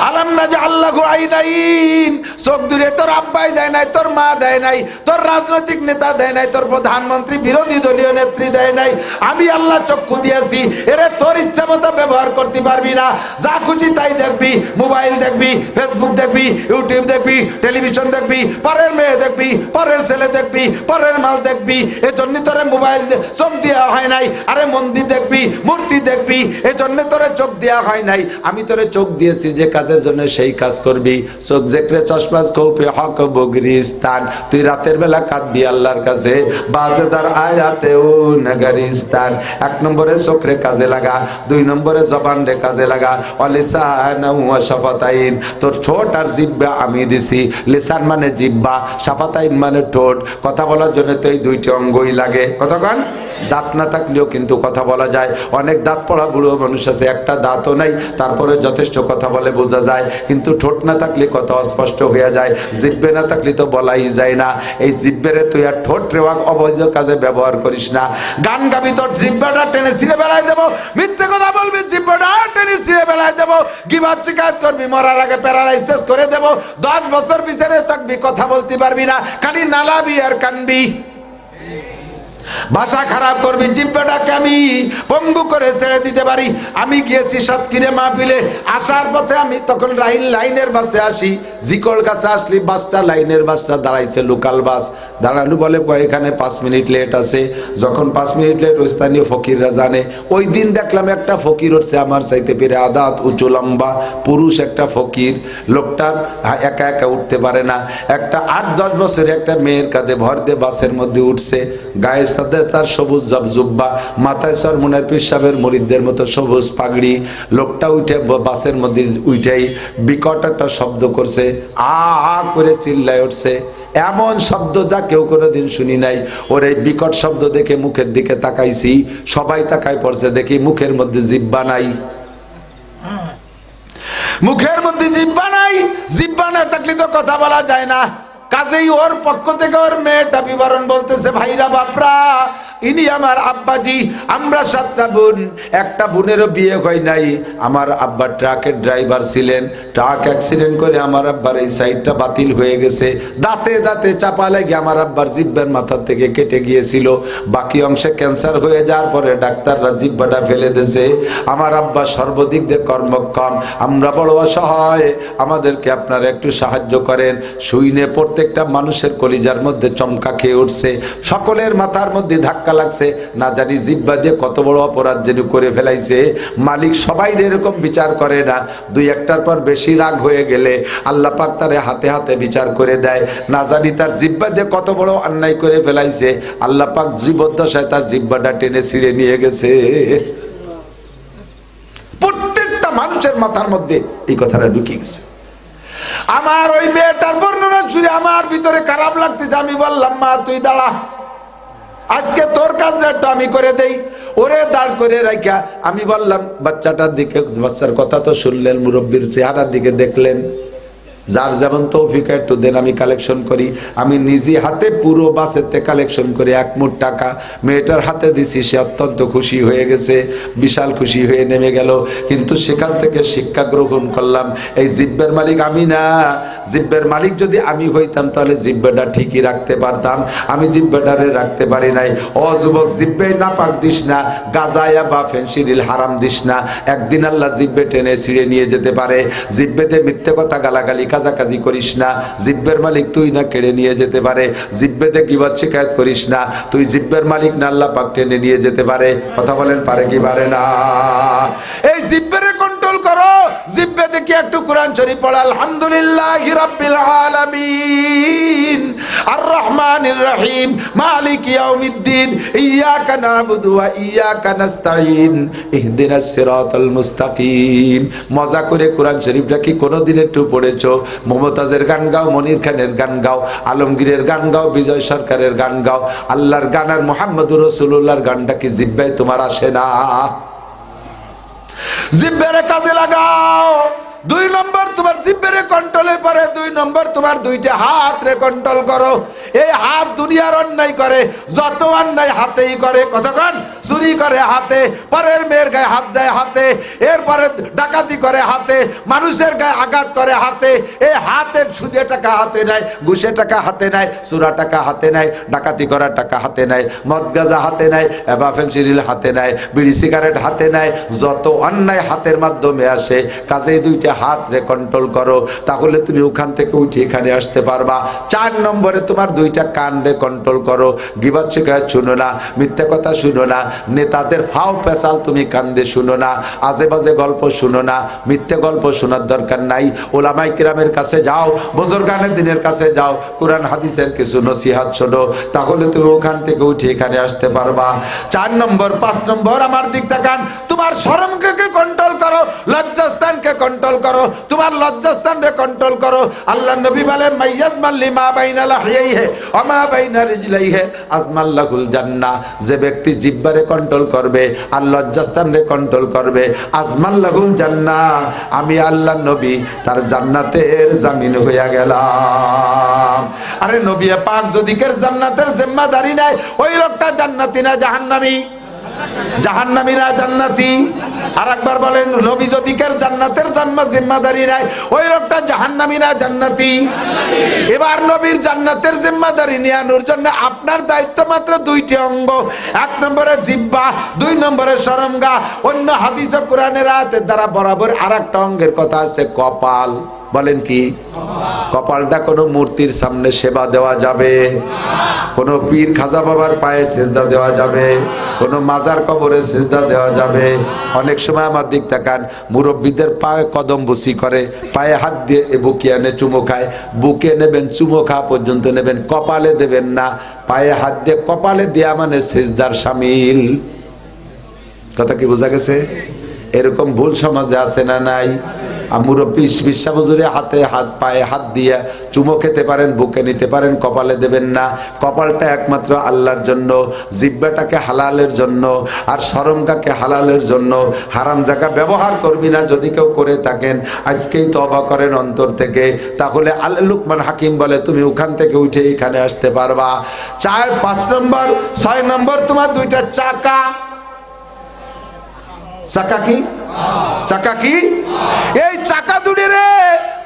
আলাম নাজআল লাহু আইনাইন। চোখ দুটো তোর আব্বাই দেয় নাই, তোর মা দেয় নাই, তোর রাজনৈতিক নেতা দেয় নাই, তোর প্রধানমন্ত্রী বিরোধী দলীয় নেত্রী দেয় নাই, আমি আল্লাহ চক্ষু দিয়েছি। এরে তোর ইচ্ছা মতো ব্যবহার করতে পারবি না, যা খুশি তাই দেখবি, মোবাইল দেখবি, ফেসবুক দেখবি, ইউটিউব দেখবি, টেলিভিশন দেখবি, পরের মেয়ে দেখবি, পরের ছেলে দেখবি, পরের মাল দেখবি। এজন্য তোরে মোবাইল চোখ দেওয়া হয় নাই। আরে মন্দির দেখবি, মূর্তি দেখবি, এজন্য তোরে চোখ দেওয়া হয় নাই। আমি তোরে চোখ দিয়েছি যে কাজের জন্য সেই কাজ করবি। চোখ জেকরে চশমাজ খৌফে হক বগরিস্তান। তুই রাতের বেলা কাঁদবি আল্লাহর কাছে, বাজেদার আয়াতে ও নগরিস্তান। 1 নম্বরে চোখরে কাজে লাগা, 2 নম্বরে জবান রে কাজে লাগা। অলিসান ওয়া শাফাতাইন। তোর ঠোঁট আর জিহ্বা আমি দিছি। লিসান মানে জিহ্বা, শাফাতাইন মানে ঠোঁট। কথা বলার জন্য তো এই 2টি অঙ্গই লাগে। কতক্ষণ? দাঁত না থাকলেও কিন্তু কথা বলা যায়। অনেক দাঁত পড়া বুড়ো মানুষ আছে, একটা দাঁতও নাই, তারপরে যথেষ্ট কথা বলে বোঝা যায়। কিন্তু ঠোঁট না থাকলে কথা অস্পষ্ট হয়ে যায়, জিহ্বে না থাকলে তো বলাই যায় না। এই জিহ্বেরে তুই আর ঠোঁট রেওয়াক অবৈধ কাজে ব্যবহার করিস না। গান গাবি, তোর জিহ্বাটা টেনে ছিঁড়ে বেলায় দেবো। মিথ্যে কথা বলবি, জিহ্বাটা টেনে ছিঁড়ে বেলায় দেবো। গীবত শিকায়ত করবি, মরার আগে প্যারালাইসিস করে দেবো। 10 বছর বিচারে থাকবি, কথা বলতে পারবি না, খালি নালাবি আর কানবি। ভাষা খারাপ করবি, জিহ্বাটাকে আমি পঙ্গু করে ছেড়ে দিতে পারি। আমি গিয়েছি সাতক্ষীরে মাহফিলে, আসার পথে আমি তখন লাইনের বাসে আসি, জিকল কাছে আসলি বাসটা, লাইনের বাসটা দাঁড়াইছে, লোকাল বাস দাঁড়ানো, বলে এখানে 5 মিনিট লেট আছে। যখন 5 মিনিট লেট, ওই স্থানীয় ফকিররা জানে। ওই দিন দেখলাম একটা ফকির হচ্ছে আমার চাইতে পেরে আদাত উঁচু লম্বা পুরুষ একটা ফকির। লোকটা একা একা উঠতে পারে না। একটা 8-10 বছরের একটা মেয়ের কাঁধে ভর দিয়ে বাসের মধ্যে উঠছে। গায়ে সাথে তার সবুজ জুব্বা, মাথায় সরমুনের পীর সাহেবের মুরিদদের মতো সবুজ পাগড়ি। লোকটা উঠে বাসের মধ্যে উঠেই বিকট একটা শব্দ করছে, আ করে চিল্লায় উঠছে। এমন শব্দ যা কেউ কোনোদিন শুনি নাই। ওর এই বিকট শব্দ দেখে মুখের দিকে তাকাইছি, সবাই তাকাই পড়ছে, দেখি মুখের মধ্যে জিহ্বা নাই। মুখের মধ্যে জিহ্বা নাই। জিহ্বা না থাকলে তো কথা বলা যায় না। কাজেই ওর পক্ষ থেকে ওর মেয়েটা বিবরণ বলতেছে, ভাইরা বাপরা, ইনি আমার আব্বাজি। আমরা 7টা বোন, একটা বোনেরও বিয়ে হয় নাই। আমার আব্বা ট্রাকের ড্রাইভার ছিলেন। ট্রাক অ্যাক্সিডেন্ট করে আমার আব্বার এই সাইডটা বাতিল হয়ে গেছে। দাঁতে দাঁতে চাপা লেগে আমার আব্বার জিহ্বার মাথার থেকে কেটে গিয়েছিল। বাকি অংশে ক্যান্সার হয়ে যাওয়ার পরে ডাক্তাররা জিহ্বাটা ফেলে দিয়েছে। আমার আব্বা সর্বদিক দিয়ে কর্মক্ষম। আমরা বড় অসহায়, আমাদেরকে আপনারা একটু সাহায্য করেন। শুইনে প্রত্যেকটা মানুষের কলিজার মধ্যে চমকা খেয়ে উঠছে। সকলের মাথার মধ্যে ধাক্কা লাগছে, না জানি জিহ্বা দিয়ে কত বড় অপরাধ যেন করে ফেলাইছে। মালিক সবাই এরকম বিচার করে না। 2-1টার পর বেশি রাগ হয়ে গেলে আল্লাহ পাক তারে হাতে হাতে বিচার করে দেয়। না জানি তার জিহ্বা দিয়ে কত বড় অন্যায় করে ফেলাইছে, আল্লাহ পাক জীবদ্দশায় তার জিহ্বাটা টেনে ছিঁড়ে নিয়ে গেছে। প্রত্যেকটা মানুষের মাথার মধ্যে এই কথাটা ঢুকে গেছে। আমার ওই মেয়েটার বর্ণনা শুনে আমার ভিতরে খারাপ লাগতেছে। আমি বললাম, মা তুই দাঁড়া, আজকে তোর কাজটা আমি করে দেই। ওরে দাঁড় করে রাখা আমি বললাম, বাচ্চাটার দিকে, বাচ্চার কথা তো শুনলেন, মুরব্বীর চেহারার দিকে দেখলেন, যার যেমন তৌফিক একটু দেন, আমি কালেকশন করি। আমি নিজে হাতে পুরো বাসেতে কালেকশন করি 1 মুঠ টাকা মেয়েটার হাতে দিছি, সে অত্যন্ত খুশি হয়ে গেছে, বিশাল খুশি হয়ে নেমে গেল। কিন্তু সেখান থেকে শিক্ষা গ্রহণ করলাম, এই জিব্বের মালিক আমি না। জিব্বের মালিক যদি আমি হইতাম তাহলে জিব্বেটা ঠিকই রাখতে পারতাম, আমি জিব্বেটারে রাখতে পারি নাই। ও যুবক, জিব্বে নাপাক দিস না, গাজায়া বা ফেন্সিডিল হারাম দিস না, একদিন আল্লাহ জিব্বে টেনে ছিঁড়ে নিয়ে যেতে পারে। জিব্বেতে মিথ্যে কথা গালাগালি কাজাকাজি করিস না, জিব্বের মালিক তুই না, কেড়ে নিয়ে যেতে পারে। জিব্বেতে গীবত শিকায়ত করিস না, তুই জিব্বের মালিক না, আল্লাহ পাক টেনে নিয়ে যেতে পারে। কথা বলেন, পারে কি পারে না? এই জিব্বেরে কন্ট্রোল করো। জিব্বে দেখি একটু কোরআন শরীফ পড়ো, আলহামদুলিল্লাহি রাব্বিল আলামিন আর রহমানির রহিম মালিক ইয়াউমিদ্দিন ইয়্যাকা না'বুদু ওয়া ইয়্যাকা নাস্তাঈন ইহদিনাস সিরাতাল মুস্তাকিম। মজা করে কোরআন শরীফটা কি কোনোদিন একটু পড়েছো? মমতাজের গান গাও, মনির খানের গান গাও, আলমগীরের গান গাও, বিজয় সরকারের গান গাও, আল্লাহর গান আর মুহাম্মদুর রাসূলুল্লাহর গানটা কি জিহ্বায় তোমার আসে না? জিহ্বারে কাজে লাগাও। 2 নম্বর তোমার জিহ্বারে কন্ট্রোলের পরে 2 নম্বর তোমার 2টা হাত রে কন্ট্রোল করো। এই হাত দুনিয়ার অন্যায় করে, যত অন্যায় হাতেই করে। কতক্ষণ চুরি করে হাতে, পরের মেয়ের গায়ে হাত দেয় হাতে, এরপরে ডাকাতি করে হাতে, মানুষের গায়ে আঘাত করে হাতে। এই হাতের সুদে টাকা হাতে নেয়, ঘুষে টাকা হাতে নেয়, চুরা টাকা হাতে নেয়, ডাকাতি করার টাকা হাতে নেয়, মদ গাঁজা হাতে নেয়, এবা ফেন্সিডিল হাতে নেয়, বিড়ি সিগারেট হাতে নেয়, যত অন্যায় হাতের মাধ্যমে আসে। কাজেই 2টা হাত রে কন্ট্রোল করো, তাহলে তুমি ওখান থেকে উঠে এখানে আসতে পারবা। 4 নম্বরে তোমার 2টা কান রে কন্ট্রোল করো। গীবত শিকায়ত শুনো না, মিথ্যা কথা শুনো না, নেতাদের ফাও পেশাল তুমি কান দিয়ে শুনো না, আজে বাজে গল্প শুনো না, মিথ্যে গল্প শোনার দরকার নাই। ওলামায়ে কিরামের কাছে যাও, বুজুর্গানে দিনের কাছে যাও, কোরআন হাদিসের কিছু নসিহত শোনো, তাহলে তুমি ওখান থেকে উঠে এখানে আসতে পারবা। 4 নম্বর 5 নম্বর আমার দিক তাকান, তোমার শরমকে কন্ট্রোল করো, লজ্জাস্থানকে কন্ট্রোল করো, তোমার লজ্জাস্থানকে কন্ট্রোল করো। আল্লাহ নবী বলেন, মাইয়াজমাল লিমা বাইনা লাহিয়াইহি ওয়া মা বাইনা রিজলাইহি আজমাল্লাহুল জান্নাহ। যে ব্যক্তি জিহ্বারে কন্ট্রোল করবে আর লজ্জাস্থানকে কন্ট্রোল করবে, আজমাল্লাহুল জান্নাহ, আমি আল্লাহ নবী তার জান্নাতের জামিন হইয়া গেলাম। আরে নবী পাক যদি কের জান্নাতের জিম্মাদারি নাই, ওই লোকটা জান্নাতি না জাহান্নামী? জাহান্নামী না জান্নাতি? আর একবার বলেন, নবী যদি কের জান্নাতের জিম্মাদারি নাই, ওই লোকটা জাহান্নামী না জান্নাতি? এবার নবীর জান্নাতের জিম্মাদারি নেওয়ার জন্য আপনার দায়িত্ব মাত্র 2টি অঙ্গ। 1 নম্বরে জিহ্বা, 2 নম্বরে শরমগা। অন্য হাদিস ও কোরআনের আয়াতের দ্বারা বরাবর আরেকটা অঙ্গের কথা আছে, কপাল। বলেন কি? কপালটা কোনো মূর্তির সামনে সেবা দেওয়া যাবে, কোনো পীর খাজা বাবার পায়ে সেজদা দেওয়া যাবে, কোনো মাজার কবরে সেজদা দেওয়া যাবে। অনেক সময় আমার দিক তাকান, মুরব্বীদের পায়ে কদম বুসি করে, পায়ে হাত দিয়ে বুকে এনে চুমো খায়। বুকে নেবেন, চুমো খাওয়া পর্যন্ত নেবেন, কপালে দেবেন না। পায়ে হাত দিয়ে কপালে দেয়া মানে সেজদার শামিল। কথা কি বোঝা গেছে? এরকম ভুল সমাজে আছে না নাই? মুরব্বী বিশ্বাস হুজুরে হাতে হাত, পায়ে হাত দিয়ে চুমো খেতে পারেন, বুকে নিতে পারেন, কপালে দেবেন না। কপালটা একমাত্র আল্লাহর জন্য, জিহ্বাটাকে হালালের জন্য, আর শরমটাকে হালালের জন্য। হারাম জায়গা ব্যবহার করবি না, যদি কেউ করে থাকেন আজকেই তওবা করেন অন্তর থেকে, তাহলে লুকমান হাকিম বলে তুমি ওখান থেকে উঠে এখানে আসতে পারবা। 4, 5 নম্বর 6 নম্বর তোমার 2টা চাকা। চাকা কি? চাকা কি? এই চাকা দুটি রে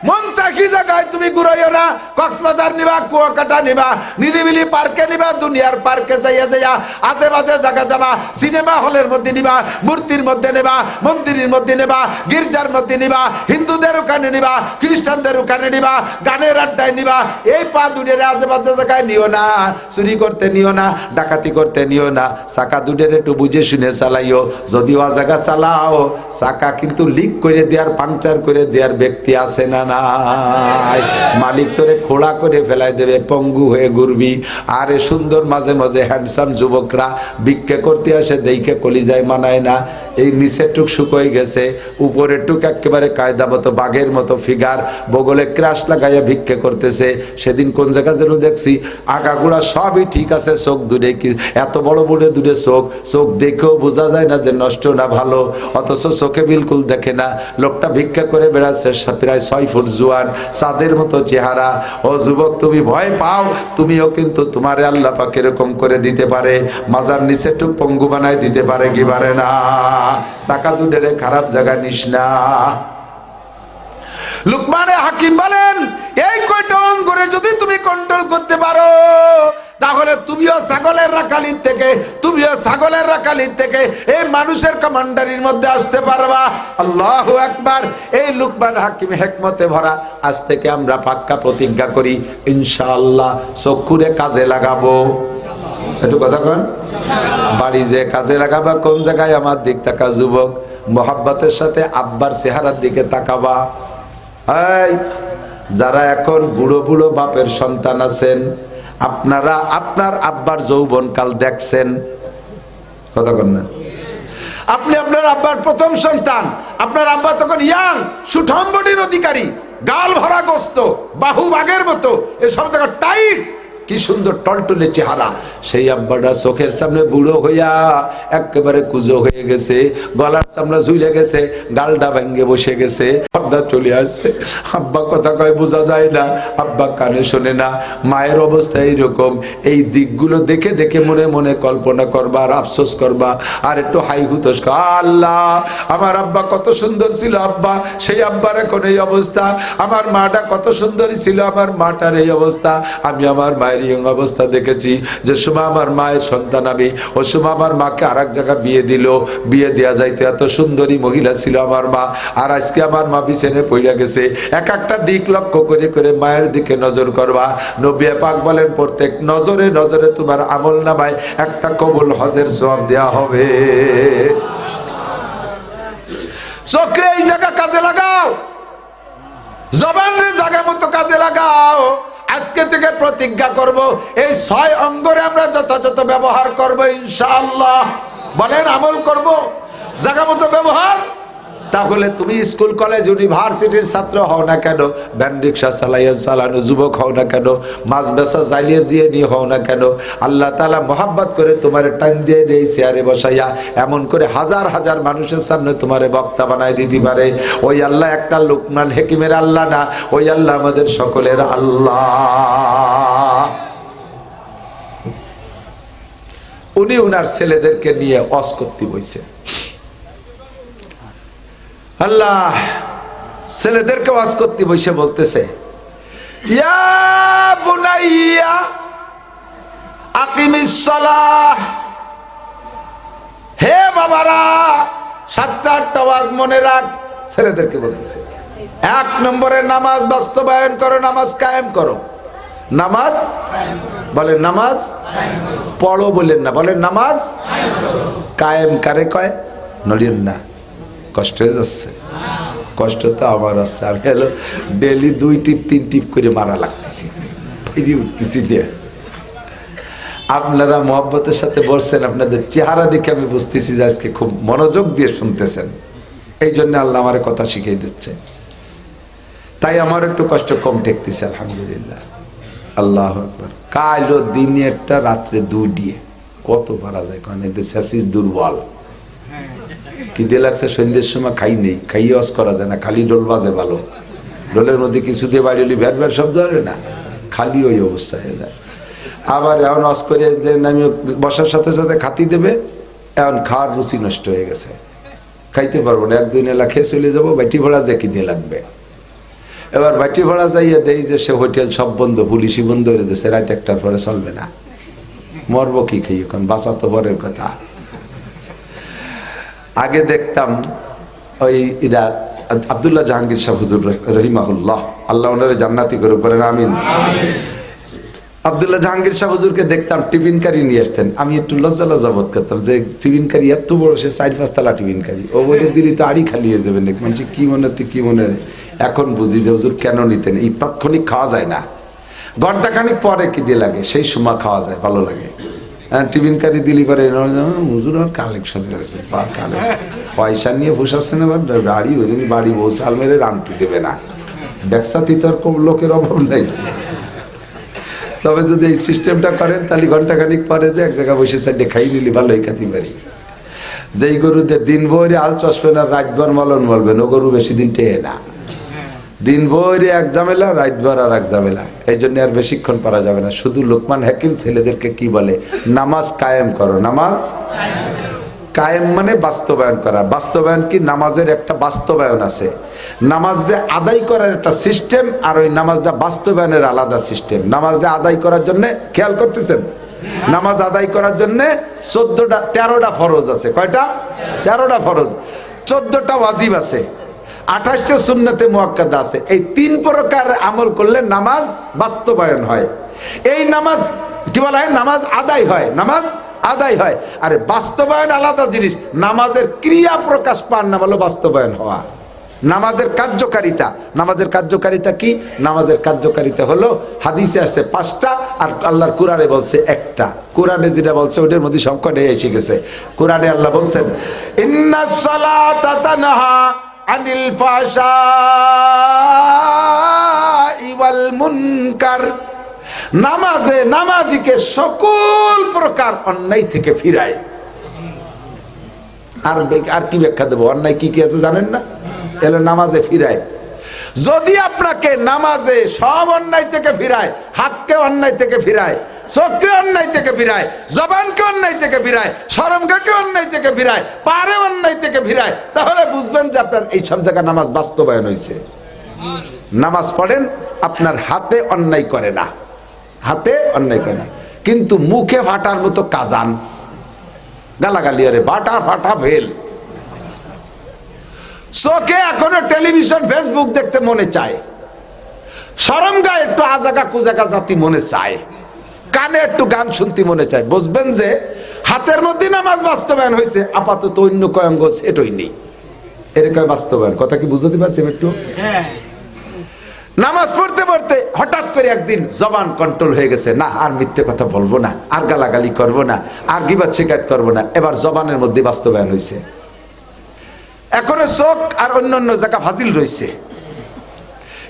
মন চাকি জায়গায় তুমি ঘুরাইও না। কক্সবাজার নিবা, কুয়াকাটা নিবা, নিরিবিলি পার্কে নিবা, দুনিয়ার পার্কে যাইয়া যাইয়া আশেপাশে জায়গা যাবা, সিনেমা হলের মধ্যে নিবা, মূর্তির মধ্যে নেবা, মন্দিরের মধ্যে নেবা, গির্জার মধ্যে নিবা, হিন্দুদের ওখানে নিবা, খ্রিস্টানদের ওখানে নিবা, গানের আড্ডায় নিবা। এই পা দুটির আশেপাশে জায়গায় নিও না। চুরি করতে নিও না, ডাকাতি করতে নিও না। চাকা দুটির একটু বুঝে শুনে চালাইও। যদিও জায়গা চালাও, চাকা কিন্তু লিক করে দেওয়ার, পাংচার করে দেওয়ার ব্যক্তি আছে না নাই? মালিক তোরে খোড়া করে ফেলাই দেবে, পঙ্গু হয়ে ঘুরবি। আর সুন্দর মাঝে মাঝে হ্যান্ডসাম যুবকরা ভিক্ষে করতে আসে, দেখে কলিজায় মানায় না। এই নিচের টুক শুকোই গেছে, উপরের টুক একেবারে কায়দা মতো বাঘের মতো ফিগার, বগলে ক্রাশ লাগাইয়া ভিক্ষে করতেছে। সেদিন কোন জায়গা যেন দেখছি আগাগোড়া সবই ঠিক আছে, চোখ দূরে কি এত বড় বড় দূরে চোখ, চোখ দেখেও বোঝা যায় না যে নষ্ট না ভালো, অথচ চোখে বিলকুল দেখে না। লোকটা ভিক্ষা করে বেড়াচ্ছে, প্রায় 6 ফুট জোয়ান, চাঁদের মতো চেহারা। ও যুবক, তুমি ভয় পাও, তুমিও কিন্তু তোমারে আল্লাহ পাক এরকম করে দিতে পারে, মাজার নিচে টুক পঙ্গু বানায় দিতে পারে কি পারে না। চাকা দুডেরে খারাপ জায়গা নিস না। লুকমানে হাকিম বলেন, এই কয়টা অঙ্গরে যদি তুমি কন্ট্রোল করতে পারো, তাহলে তুমিও ছাগলের রাখালির থেকে, তুমিও ছাগলের রাখালির থেকে এই মানুষের কমান্ডারির মধ্যে আসতে পারবা। আল্লাহু আকবার। এই লুকমান হাকিম হিকমতে ভরা। আজ থেকে আমরা পাক্কা প্রতিজ্ঞা করি, ইনশাআল্লাহ চক্ষুরে কাজে লাগাবো। একটু কথা কন, বাড়ি যে কাজে লাগাবা কোন জায়গায়? আমার দিক তাকা যুবক, মোহাব্বতের সাথে আব্বার চেহারার দিকে তাকাবা। এই যারা এখন বুড়ো বুড়ো বাপের সন্তান আছেন, আপনারা আপনার আব্বার যৌবনকাল দেখছেন? কথা কন না। আপনি আপনার আব্বার প্রথম সন্তান, আপনার আব্বা তখন ইয়াং, সুঠাম বডির অধিকারী, গাল ভরা গোস্ত, বাহু বাগের মতো, এসব জায়গা টাইট, কি সুন্দর টলটলে চেহারা। সেই আব্বাটা চোখের সামনে বুড়ো হইয়া একেবারে কুজো হয়ে গেছে, গলার সামনে ঝুলে গেছে, গালটা ভেঙ্গে বসে গেছে, পর্দা চলে আসছে। আব্বা কথা কয় বোঝা যায় না, আব্বা কানে শোনে না। মায়ের অবস্থা এইরকম। এই দিকগুলো দেখে দেখে মনে মনে কল্পনা করবা আর আফসোস করবা আর একটু হাই হুতোষ। আল্লাহ, আমার আব্বা কত সুন্দর ছিল, আব্বা সেই আব্বার এখন এই অবস্থা। আমার মাটা কত সুন্দরী ছিল, আমার মাটার এই অবস্থা। আমি আমার মায়ের অবস্থা দেখেছি, যে সময় আমার মায়ের সন্তান আমি, ওই সময় আমার মাকে আর এক জায়গায় বিয়ে দিল, বিয়ে দেওয়া যাইতে এত সুন্দরী মহিলা ছিল আমার মা, আর আজকে আমার মা বিছানে পড়ে গেছে। এক একটা দিক লক্ষ্য করে করে মায়ের দিকে নজর করবা। নবী পাক বলেন, প্রত্যেক নজরে নজরে তোমার আমল নামায় একটা কবুল হজের সওয়াব দেয়া হবে। চোখে এই জায়গা কাজে লাগাও, জবানের জায়গা মতো কাজে লাগাও। আজকে থেকে প্রতিজ্ঞা করব, এই 6 অঙ্গরে আমরা যথাযথ ব্যবহার করব ইনশাআল্লাহ। বলেন, আমল করব, জায়গা মতো ব্যবহার। তাহলে তুমি স্কুল কলেজ ইউনিভার্সিটির ছাত্র হও না কেন, ভ্যান রিক্সা চালানো যুবক হও না কেন, মাছ বেচা জালিয়ার দিয়ে নিয়ে হও না কেন, আল্লাহ তাআলা মোহাব্বত করে তোমার টাইম দিয়ে এই চেয়ারে বসাইয়া এমন করে হাজার হাজার মানুষের সামনে তোমারে বক্তা বানায় দিতে পারে। ওই আল্লাহ একটা লুকমান হাকিমের আল্লাহ না, ওই আল্লাহ আমাদের সকলের আল্লাহ। উনি উনার ছেলেদেরকে নিয়ে ওয়াজ করতে বসে। আল্লাহ ছেলেদেরকে ওয়াজ করতে বসে বলতেছে, ইয়া বুনাইয়া আকিমিস সালাহ, হে বাবারা 7টা 8টা ওয়াজ মনে রাখ। ছেলেদেরকে বলতেছে, 1 নম্বরে নামাজ বাস্তবায়ন করো, নামাজ কায়েম করো। নামাজ বলেন, নামাজ পড়ো বলেন না, বলেন নামাজ কায়েম কারে কয়, নড়িয়েন না। কষ্ট হয়ে যাচ্ছে? কষ্ট তো আমার আছে। আমি হলো ডেলি 2 টিপ 3 টিপ করে মারা লাগতেছি, উঠতেছি। আপনারা মহব্বতের সাথে বলছেন, আপনাদের চেহারা দেখে আমি বুঝতেছি যে আজকে খুব মনোযোগ দিয়ে শুনতেছেন। এই জন্য আল্লাহ আমার কথা শিখিয়ে দিচ্ছে, তাই আমার একটু কষ্ট কম ঠেকতেছে। আলহামদুলিল্লাহ, আল্লাহ আকবার। কাল দিনে একটা, রাত্রে 2 দিয়ে কত পারা যায়? কারণ এতে শেষিস দুর্বল। কি দিয়ে লাগছে? সন্ধ্যের সময় খাই নেই, খাইয়ে অস করা যায় না, খালি ডোল বাজে ভালো। ডোলের মধ্যে কিছু দিয়ে বাড়ি ভ্যাট ভ্যাট শব্দ হবে না, খালি ওই অবস্থা হয়ে যায়। আবার এখন অস করে যে আমি বসার সাথে সাথে খাতি দেবে, এখন খাওয়ার রুচি নষ্ট হয়ে গেছে, খাইতে পারবো না। 1-2 নেলা খেয়ে চলে যাবো, বাইটি ভাড়া যে কি দিয়ে লাগবে। এবার বাইটি ভাড়া যাইয়া দেই যে সে হোটেল সব বন্ধ, পুলিশই বন্ধ করে দিয়েছে, রাত 1টার পরে চলবে না। মরবো কি খাই এখন, বাঁচা তো বরের কথা। আগে দেখতাম ওই এরা আব্দুল্লাহ জাহাঙ্গীর শাহ হুজুর রহিমাহুল্লাহ, আল্লাহ ওনারে জান্নাতি করে পড়েন, আমিন। আব্দুল্লাহ জাহাঙ্গীর শাহ হুজুরকে দেখতাম টিফিন কারি নিয়ে আসতেন। আমি একটু লজ্জা বোধ করতাম যে টিফিন কারি এত বড়, সে 4-5 তলা টিফিন কারি, ও বলে দিলি তো আড়ি খালি হয়ে যাবেন। মানে কি মনে কি মনে, এখন বুঝি যে হুজুর কেন নিতেন। এই তাৎক্ষণিক খাওয়া যায় না, ঘন্টাখানিক পরে কি দিয়ে লাগে, সেই সময় খাওয়া যায়, ভালো লাগে। টিফিন কারি দিলি পারে হুজুর আর কালেকশন করেছে পয়সা নিয়ে বসাচ্ছেন, এবার বাড়ি হইলেন বাড়ি বসাল মেরে রান্তি দেবে না, ব্যবসাতে তো আর কম লোকের অভাব নেই। তবে যদি এই সিস্টেমটা করেন তাহলে ঘন্টাখানিক পরে যে এক জায়গায় বসে সাইডে খাই নিলি ভালোই খাতি পারি। যেই গরুদের দিন ভরে আল চসবেন আর রাতভর মলন বলবেন, ও গরু বেশি দিন টেয়ে না। দিন ভরে এক ঝামেলা, রাতভর আর এক ঝামেলা, এই জন্য আর বেশিক্ষণ পারা যাবে না। শুধু লোকমান হাকিম ছেলেদেরকে কি বলে, নামাজ কায়েম করো। নামাজ কায়েম মানে বাস্তবায়ন করা। বাস্তবায়ন কি? নামাজের একটা বাস্তবায়ন আছে, নামাজটা আদায় করার একটা সিস্টেম, আর ওই নামাজটা বাস্তবায়নের আলাদা সিস্টেম। নামাজটা আদায় করার জন্য খেয়াল করতেছেন, নামাজ আদায় করার জন্য 13টা ফরজ আছে। কয়টা? 13টা ফরজ, 14টা ওয়াজিব আছে, 28টা সুন্নতে মুআক্কাদা আছে। এই 3 প্রকার আমল করলে নামাজ বাস্তবায়ন হয়। এই নামাজ কি বলা হয়? নামাজ আদায় হয়। নামাজ আদায় হয়। আরে বাস্তবায়ন আলাদা জিনিস। নামাজের ক্রিয়া প্রকাশ পাওয়ার নাম হলো বাস্তবায়ন হওয়া। নামাজের কার্যকারিতা, নামাজের কার্যকারিতা কি? নামাজের কার্যকারিতা হলো হাদিসে আসছে 5টা, আর আল্লাহর কোরআনে বলছে 1টা। কোরআনে যেটা বলছে ওটার মধ্যে সবকটাই এসে গেছে। কোরআনে আল্লাহ বলছেন, ইন্নাস সালাতা তানহা আনিল ফাহশাই ওয়াল মুনকার। নামাজে নামাজিকে সকল প্রকার অন্যায় থেকে ফিরায়। আর কি ব্যাখ্যা দেবো? অন্যায় কি কি আছে জানেন না? এলো নামাজে ফিরায়। যদি আপনাকে নামাজে সব অন্যায় থেকে ফিরায়, হাতকে অন্যায় থেকে ফিরায়, চোখকে অন্যায় থেকে ফিরায়, জবানকে অন্যায় থেকে ফিরায়, শরমকে অন্যায় থেকে ফিরায়, পারে অন্যায় থেকে ফিরায়, তাহলে বুঝবেন যে আপনার এই সব জায়গায় নামাজ বাস্তবায়ন হয়েছে। নামাজ পড়েন, আপনার হাতে অন্যায় করে না, হাতে অন্যায় করে না, কিন্তু মুখে ফাটার মতো কাজান, গালাগালি, আরে বাটা ফাটা ভেল। চোখে এখনো টেলিভিশন ফেসবুক দেখতে মনে চায়, শরম গায়ে একটু আজাগা কুজাগা জাতি মনে চায়, কানে একটু গান শুনতে মনে চায়। বুঝবেন যে হাতের মধ্যে নামাজ বাস্তবায়ন হয়েছে, আপাতত অন্য কয় অঙ্গ সেটই নেই। এরকম বাস্তবায়ন। কথা কি বুঝতে পারছেন একটু? নামাজ পড়তে পড়তে হঠাৎ করে একদিন জবান কন্ট্রোল হয়ে গেছে, না আর মিথ্যে কথা বলবো না, আর গালাগালি করবো না, আর গিবত শিকায়ত করবো না। এবার জবানের মধ্যে বাস্তবায়ন হয়েছে। এখন চোখ আর অন্য জায়গা ফাজিল রয়েছে।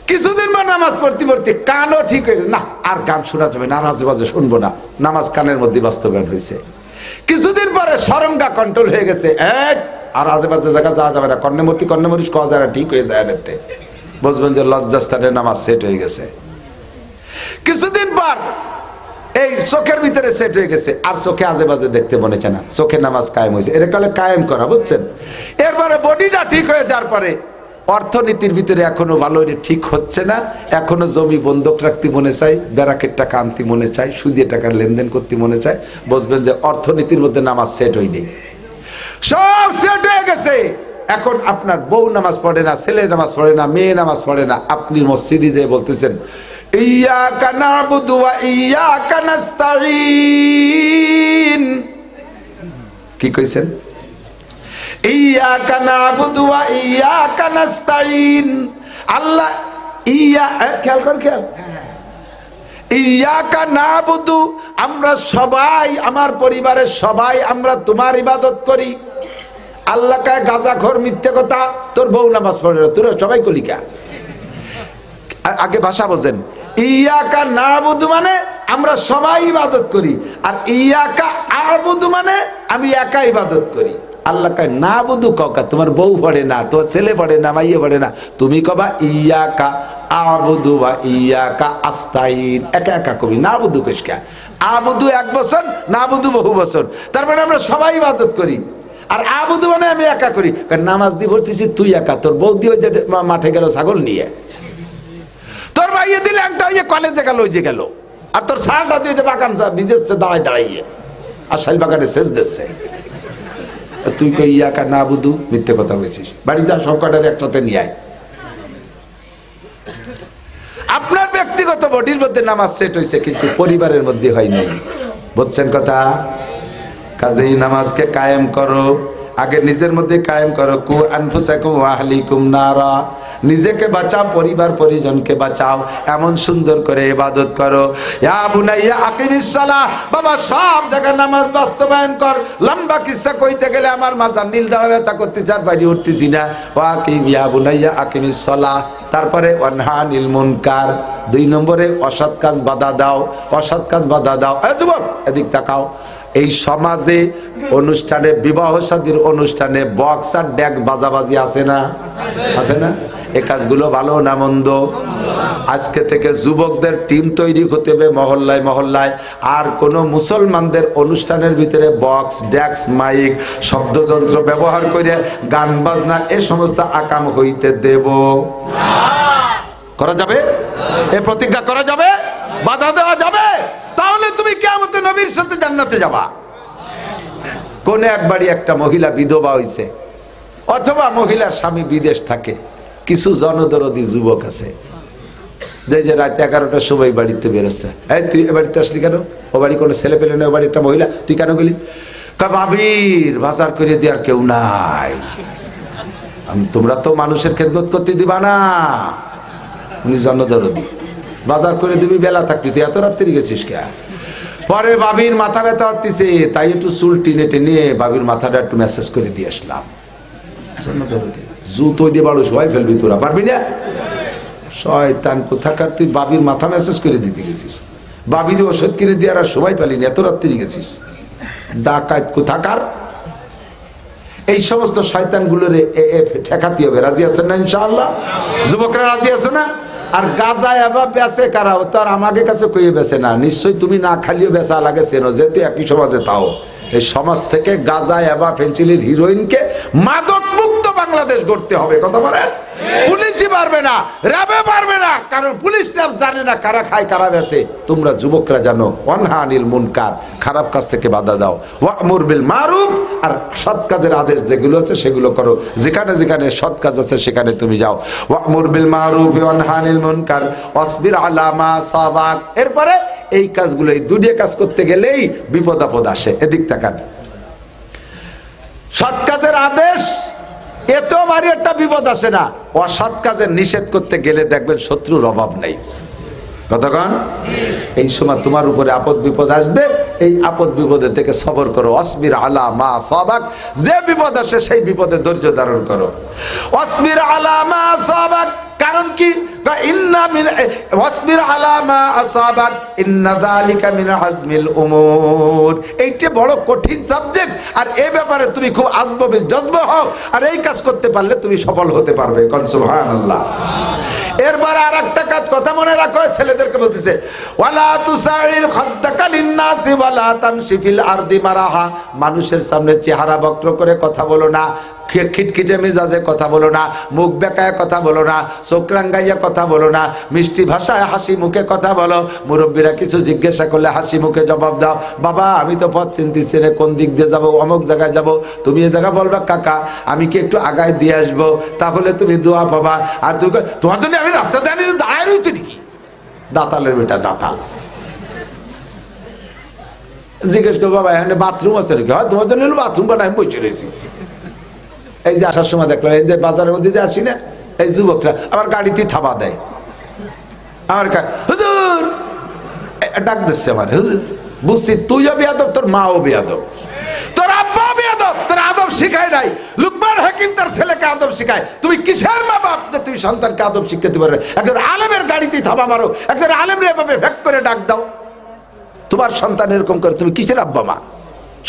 কিছুদিন পর নামাজ পড়তে পড়তে কানও ঠিক হয়ে গেছে, না আর গান শোনা যাবে না, আর আজে বাজে শুনবো না, নামাজ কানের মধ্যে বাস্তবায়ন হয়েছে। কিছুদিন পরে শরমগা কন্ট্রোল হয়ে গেছে, আর আজে বাজে জায়গা যাওয়া যাবে না, কর্ণমরিচ খাওয়া যায় না, ঠিক হয়ে যায় এতে। বুঝবেন যে লজ্জাস্থানে নামাজ সেট হয়ে গেছে। কিছুদিন পর এই চোখের ভিতরে সেট হয়ে গেছে, আর চোখে আজে বাজে দেখতে মনে চায় না, চোখে নামাজ কায়েম হয়েছে। এর কালে কায়েম করা, বুঝছেন? এরপরে বডিটা ঠিক হয়ে যাওয়ার পরে অর্থনীতির ভিতরে এখনো ভালো ঠিক হচ্ছে না, এখনো জমি বন্ধক রাখতে মনে চায়, ব্যারাকের টাকা আনতে মনে চায়, সুদে টাকার লেনদেন করতে মনে চায়। বুঝবেন যে অর্থনীতির মধ্যে নামাজ সেট হয়নি, সব সেট হয়ে গেছে। এখন আপনার বউ নামাজ পড়ে না, ছেলে নামাজ পড়ে না, মেয়ে নামাজ পড়ে না, আপনি মসজিদে যেয়ে বলতেছেন ইয়াকা নাবুদু ওয়া ইয়াকা নাস্তাঈন। কি কইছেন? ইয়াকা নাবুদু ওয়া ইয়াকা নাস্তাঈন। আল্লাহ খেয়াল কর, খেয়াল। ইয়াকা নাবুদু, আমরা সবাই, আমার পরিবারের সবাই আমরা তোমার ইবাদত করি। আল্লাহ কায় গাঁজাখোর, মিথ্যে কথা, তোর বউ নামাজ পড়ে না, তোরা সবাই কলিকা। আগে ভাষা বোঝেন। ইয়াকা নাবুদু মানে আমরা সবাই ইবাদত করি, আর ইয়াকা আবুদু মানে আমি একা ইবাদত করি। আল্লাহ কয় নাবুদু কাউকা, তোমার বউ পড়ে না, তোর ছেলে পড়ে না, মাইয়ে পড়ে না, তুমি কবা ইয়াকা আবুদু বা ইয়াকা আস্তাইন। একা একা কবি, নাবুদু কেসকা, আবুদু এক বছর, নাবুদু বহু বছর। তার মানে আমরা সবাই ইবাদত করি, আর আবুদু মানে আমি একা করি। নামাজ দিয়ে ভরতেছি তুই একা, তোর বউ দিয়ে যে মাঠে গেল ছাগল নিয়ে, তোর ভাইয়ে দিলে একটা কলেজে গেল, ওই যে গেল, আর তোর শালটা দিয়ে যে বাগান ভিজেছে দাঁড়ায় দাঁড়াইয়ে, আর শাল বাগানে শেষ দিচ্ছে। তুই কই ইয়াকা না বুধু, মিথ্যে কথা বলছিস। বাড়ি যা, সব কটার একটাতে নিয়ে আয়। আপনার ব্যক্তিগত বডির মধ্যে নামাজ সেট হয়েছে, কিন্তু পরিবারের মধ্যে হয় নাই। বুঝছেন কথা? কাজেই নামাজকে কায়েম করো, আগে নিজের মধ্যে কায়েম করো। কু আনফুসাকুম ওয়া আহলিকুম নারা, নিজেকে বাঁচাও, পরিবার পরিজনকে বাঁচাও, এমন সুন্দর করে ইবাদত করো। ইয়া বুনাইয়া আকিমিস সালাহ, বাবা সব জায়গায় নামাজ বাস্তবায়ন কর। লম্বা কিসসা কইতে গেলে আমার মাজার নীল দাঁড়া ব্যথা করতেছে, আর বাইরে উঠতেছি না। ওয়া আকিম ইয়া বুনাইয়া আকিমিস সালাহ। তারপরে ওয়ানহা আনিল মুনকার, 2 নম্বরে অসৎ কাজ বাধা দাও, অসৎ কাজ বাধা দাও। এই যুবক এদিক তাকাও। এই সমাজে অনুষ্ঠানে, বিবাহ শাদীর অনুষ্ঠানে বক্স আর ড্যাক বাজাবাজি আছে না? আছে না? এই কাজগুলো ভালো না মন্দ? আজকে থেকে যুবকদের টিম তৈরি হতে হবে মহল্লায় মহল্লায়। আর কোন মুসলমানদের অনুষ্ঠানের ভিতরে বক্স ড্যাক্স মাইক শব্দযন্ত্র ব্যবহার করে গান বাজনা এ সমস্ত আকাম হইতে দেব করা যাবে? এ প্রতিজ্ঞা করা যাবে? বাধা দেওয়া যাবে? তাহলে তুমি কিয়ামতে নবীর সাথে জান্নাতে যাবা। কোন একবারই একটা মহিলা বিধবা হইছে, অথবা মহিলার স্বামী বিদেশ থাকে। কিছু জনদরদি যুবক আছে যে রাত 11টার সময় বাড়িতে বেরোচ্ছে। এই তুই এ বাড়িতে আসলি কেন? ও বাড়ি কোনো ছেলে পেলে না, ও বাড়ি একটা মহিলা, তুই কেন গেলি? ভাবির বাজার করে দেওয়ার কেউ নাই, তোমরা তো মানুষের খেদমত করতে দিবা না। উনি জনদরদি, বাজার করে দিবি বেলা থাকতি, তুই এত রাত্রি গেছিস কে? পরে বাবির মাথা ব্যথা হচ্ছে, তাই একটু চুল টেনে টেনে বাবির মাথাটা একটু মেসেজ করে দিয়ে আসলাম। জনদরদি জুতো দিয়ে বাড়ো সবাই ফেলবি, তোরা পারবি না? শয়তান কোথাকার, তুই বাবির মাথা মেসেজ করে দিতে গেছিস, বাবির ওষুধ কিনে দিয়ে আর সবাই পালিনি, এত রাত্রি গেছিস, ডাকাত কোথাকার। এই সমস্ত শয়তানগুলোর ঠেকাতে হবে। রাজি আছেন না ইনশাআল্লাহ? যুবকরা রাজি আছো না? আর গাঁজা এবার বেচে কারা? ও তো আর আমাকে কাছে কইয়ে বেচে না, নিশ্চয়ই তুমি না খালিও বেচা লাগে চেনো, যেহেতু একই সমাজে। তাও এই সমাজ থেকে গাঁজা এবার ফেন্সিলির হিরোইনকে মাদক মুক্ত বাংলাদেশ গড়তে হবে। কথা বলেন? পুলিশই পারবে না, র্যাবে পারবে না, কারণ পুলিশ র্যাব জানে না কারা খায় কারা বেচে। তোমরা যুবকরা জানো। ওয়ানহা আনিল মুনকার, খারাপ কাজ থেকে বাধা দাও। ওয়ামুর বিল মারুফ, আর সৎ কাজের আদেশ যেগুলো আছে সেগুলো করো। যেখানে যেখানে সৎ কাজ আছে সেখানে তুমি যাও। ওয়ামুর বিল মারুফ ওয়ানহা আনিল মুনকার ওয়াসবির আলা মা সাবাক। এরপরে এই কাজগুলো, এই দুটিয়ে কাজ করতে গেলেই বিপদ আপদ আসে। এদিক তাকান। সৎ কাজের আদেশ এত ভারী একটা বিপদ আসে না, অসৎ কাজের নিষেধ করতে গেলে দেখবেন শত্রুর অভাব নেই। কতক্ষণ? এই সময় তোমার উপরে আপদ বিপদ আসবে, এই আপদ বিপদের থেকে সবর করো। অসবির আলা মা সাবাক, যে বিপদ আসে সেই বিপদে ধৈর্য ধারণ করো। অসবির আলা মা সাবাক, কারণ কি? ইন্না মিন ওয়াসবির আলা মা আসাবাক ইন্না যালিকা মিন আজমিল উমুর। এইটা বড় কঠিন সাবজেক্ট, আর এই ব্যাপারে তুমি খুব আজমবিল জজব হও, আর এই কাজ করতে পারলে তুমি সফল হতে পারবে। কোন সুবহানাল্লাহ। এরপর আরেকটা কাজ কথা মনে রাখো, ছেলেদেরকে বলতেছে ওয়ালা তুসাইর খাদ্দাকা লিন্নাসি ওয়ালা তামশি ফিল আরদি মারাহা। মানুষের সামনে চেহারা বক্র করে কথা বলো না, খিটখিটে মেজাজে কথা বলো না, মুখ বেঁকায় কথা বলো না, চোখ রাঙ্গাইয়া কথা বলো না, মিষ্টি ভাষায় হাসি মুখে কথা বলো। মুরব্বীরা কিছু জিজ্ঞাসা করলে হাসি মুখে জবাব দাও। বাবা আমি তো পথ চিনতেছি না, কোন দিক দিয়ে যাবো, অমুক জায়গায় যাবো। তুমি এ জায়গা বলবা কাকা আমি কি একটু আগায় দিয়ে আসবো, তাহলে তুমি দোয়া পাবা। আর তুই তোমার জন্য আমি রাস্তা দিয়ে দাঁড়ায় রয়েছি নাকি? দাতালের বেটা দাতাল। জিজ্ঞেস করবো বাবা এখানে বাথরুম আছে নাকি? হয় তোমার জন্য বাথরুম বানায় আমি বসে রয়েছি। এই যে আসার সময় দেখলাম এই যে বাজারের মধ্যে দিয়ে আসি না, এই যুবকরা আমার গাড়িতে থাবা দেয়। আমার হুজুর ডাক দিচ্ছে আমার, হুজুর বুঝছি তুইও বেয়াদব, তোর মাও বেয়াদব, তোর আব্বাও বেয়াদব, তোর আদব শিখায় নাই। লুকমান হাকিম তার ছেলেকে আদব শিখায়, তুমি কিসের মা বাপ যে তুই সন্তানকে আদব শিখাতে পারবে? একজন আলেমের গাড়িতে থাবা মারো, একজন আলেমরে এভাবে ভ্যাক করে ডাক দাও। তোমার সন্তান এরকম করে, তুমি কিসের আব্বা মা?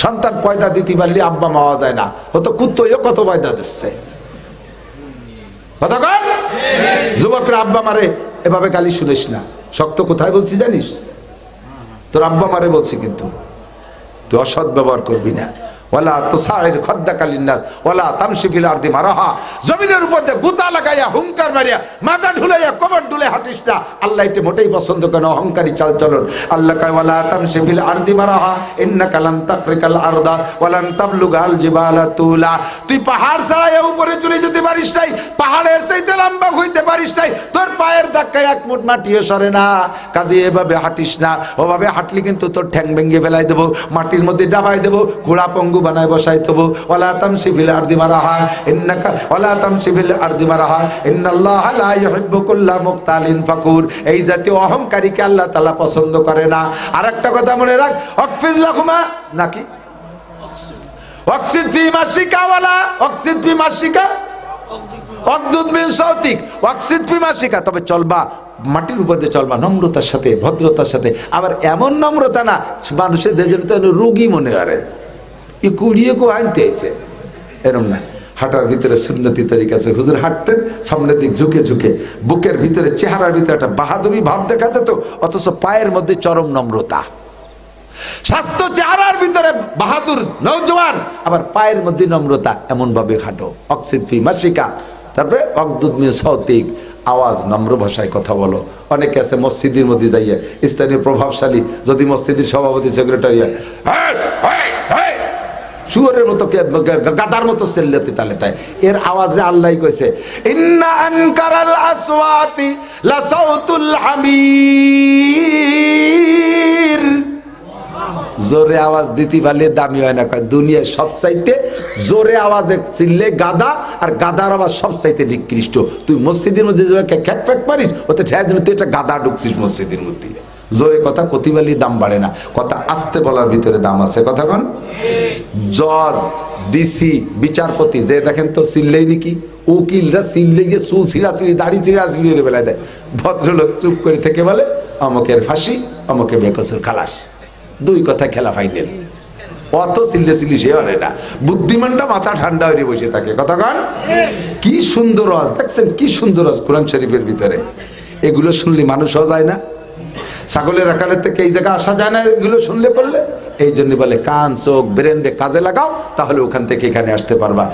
সন্তান পয়দা দিতে পারলে আব্বা মাওয়া যায় না, হতো কুত্তইও কত পয়দা দিচ্ছে। যুবকরা আব্বা মারে এভাবে গালি শুনিস না। শক্ত কোথায় বলছি জানিস? তোর আব্বা মারে বলছি, কিন্তু তুই অসৎ ব্যবহার করবি না। ওয়ালা তুসাইর খাদ্দাকা লিন্নাস ওয়ালা তামশি ফিল আরদি মারাহা। জমিনের উপর দিয়ে গুতা লাগাইয়া হুঙ্কার মারিয়া মাজা ঢুলাইয়া কবর ঢুলে হাঁটিস না। আল্লাহ এটা মোটেই পছন্দ করে না, অহংকারী চালচলন। আল্লাহ কয় ওয়ালা তামশি ফিল আরদি মারাহা ইন্নাকা লান তাখরিকাল আরদা ওয়া লান তাবলুগাল জিবালা তুলা। তুই পাহাড় ছাড়াইয়া উপরে চলে যেতে পারিস নাই, পাহাড়ের চাইতে লম্বা হইতে পারিস নাই, তোর পায়ের ধাক্কায় এক মুঠ মাটিও সরে না। কাজে এভাবে হাঁটিস না, ওভাবে হাঁটলি কিন্তু তোর ঠ্যাং ভেঙে ফেলাই দেবো, মাটির মধ্যে ডাবাই দেবো, ঘোড়া পঙ্গু পঙ্গু বানায় বসাই তবু ওয়ালা তামশি ফিল আরদি মারাহা ইন্নাকা ওয়ালা তামশি ফিল আরদি মারাহা ইন্নাল্লাহা লা ইউহিব্বু কুল্লা মুখতালিন ফাকুর। এই জাতীয় অহংকারীকে আল্লাহ তাআলা পছন্দ করে না। আরেকটা কথা মনে রাখ, ওয়াকফিজ লাহুমা নাকি ওয়াকসিদ ফি মাশিকা ওয়ালা ওয়াকসিদ ফি মাশিকা ওয়াকদুদ মিন সাউতিক ওয়াকসিদ ফি মাশিকা। তবে চলবা মাটির উপর দিয়ে চলবা নম্রতার সাথে, ভদ্রতার সাথে। আবার এমন নম্রতা না মানুষের দেজন তো রোগী মনে করে, ই কুড়িয়ে কো আনতে এসে, এরম না। হাঁটার ভিতরে সুন্নতি তরিকা আছে, হুজুর হাঁটতেন সামনের দিক ঝুঁকে ঝুঁকে, বুকের ভিতরে চেহারার ভিতরে একটা বাহাদুরি ভাব দেখা যেত, অথচ পায়ের মধ্যে চরম নম্রতা। স্বাস্থ্য চেহারার ভিতরে বাহাদুর নওজোয়ান, আবার পায়ের মধ্যে নম্রতা, এমন ভাবে হাঁটো। অক্সিদ ফি মাশিকা, তারপরে অকদুদ মিন সাউতিক, আওয়াজ নম্র ভাষায় কথা বলো। অনেকে আছে মসজিদের মধ্যে যাইয়া, স্থানীয় প্রভাবশালী যদি মসজিদের সভাপতি সেক্রেটারি শুয়োরের মতো গাদার মতো সেল্লাতে তালে তাই, এর আওয়াজে আল্লাহ কইছে ইন্না আনকারাল আসওয়াতি লা সাউতুল হামির। জোরে আওয়াজ দিতে পারলে দামি হয় না। দুনিয়ায় সবচাইতে জোরে আওয়াজে চিল্লে গাদা, আর গাদার আওয়াজ সবচাইতে নিকৃষ্ট। তুই মসজিদের মধ্যে খ্যাক ফ্যাক পারিস, ওতে ঠেয়া দিন তুই একটা গাদা ঢুকছিস মসজিদের মধ্যে। জোরে কথা কতিবালি দাম বাড়ে না, কথা আস্তে বলার ভিতরে দাম আছে। কথা কন, জজ, ডিসি, বিচারপতি যে দেখেন তো চিল্লেই নাকি, উকিলরা চিল্লে গিয়ে চুল ছিঁড়াছিড়ি, দাড়ি ছিঁড়াছিড়ি বেলায় দেয়। ভদ্রলোক চুপ করে থেকে বলে অমকের ফাঁসি, অমকে বেকসুর খালাস, দুই কথা খেলা ফাইনাল। অত চিল্লে চিল্লি সে হয় না, বুদ্ধিমানটা মাথা ঠান্ডা হয়ে বসে থাকে। কথা কন, কি সুন্দর আওয়াজ দেখছেন, কি সুন্দর আওয়াজ কোরআন শরীফের ভিতরে। এগুলো শুনলে মানুষ হওয়া যায় না, ছাগলের আকারের থেকে এই জায়গা আসা যায় না এগুলো শুনলে পড়লে। এই জন্য বলে কান চোখ ব্রেন কাজে লাগাও, তাহলে ওখান থেকে এখানে আসতে পারবা।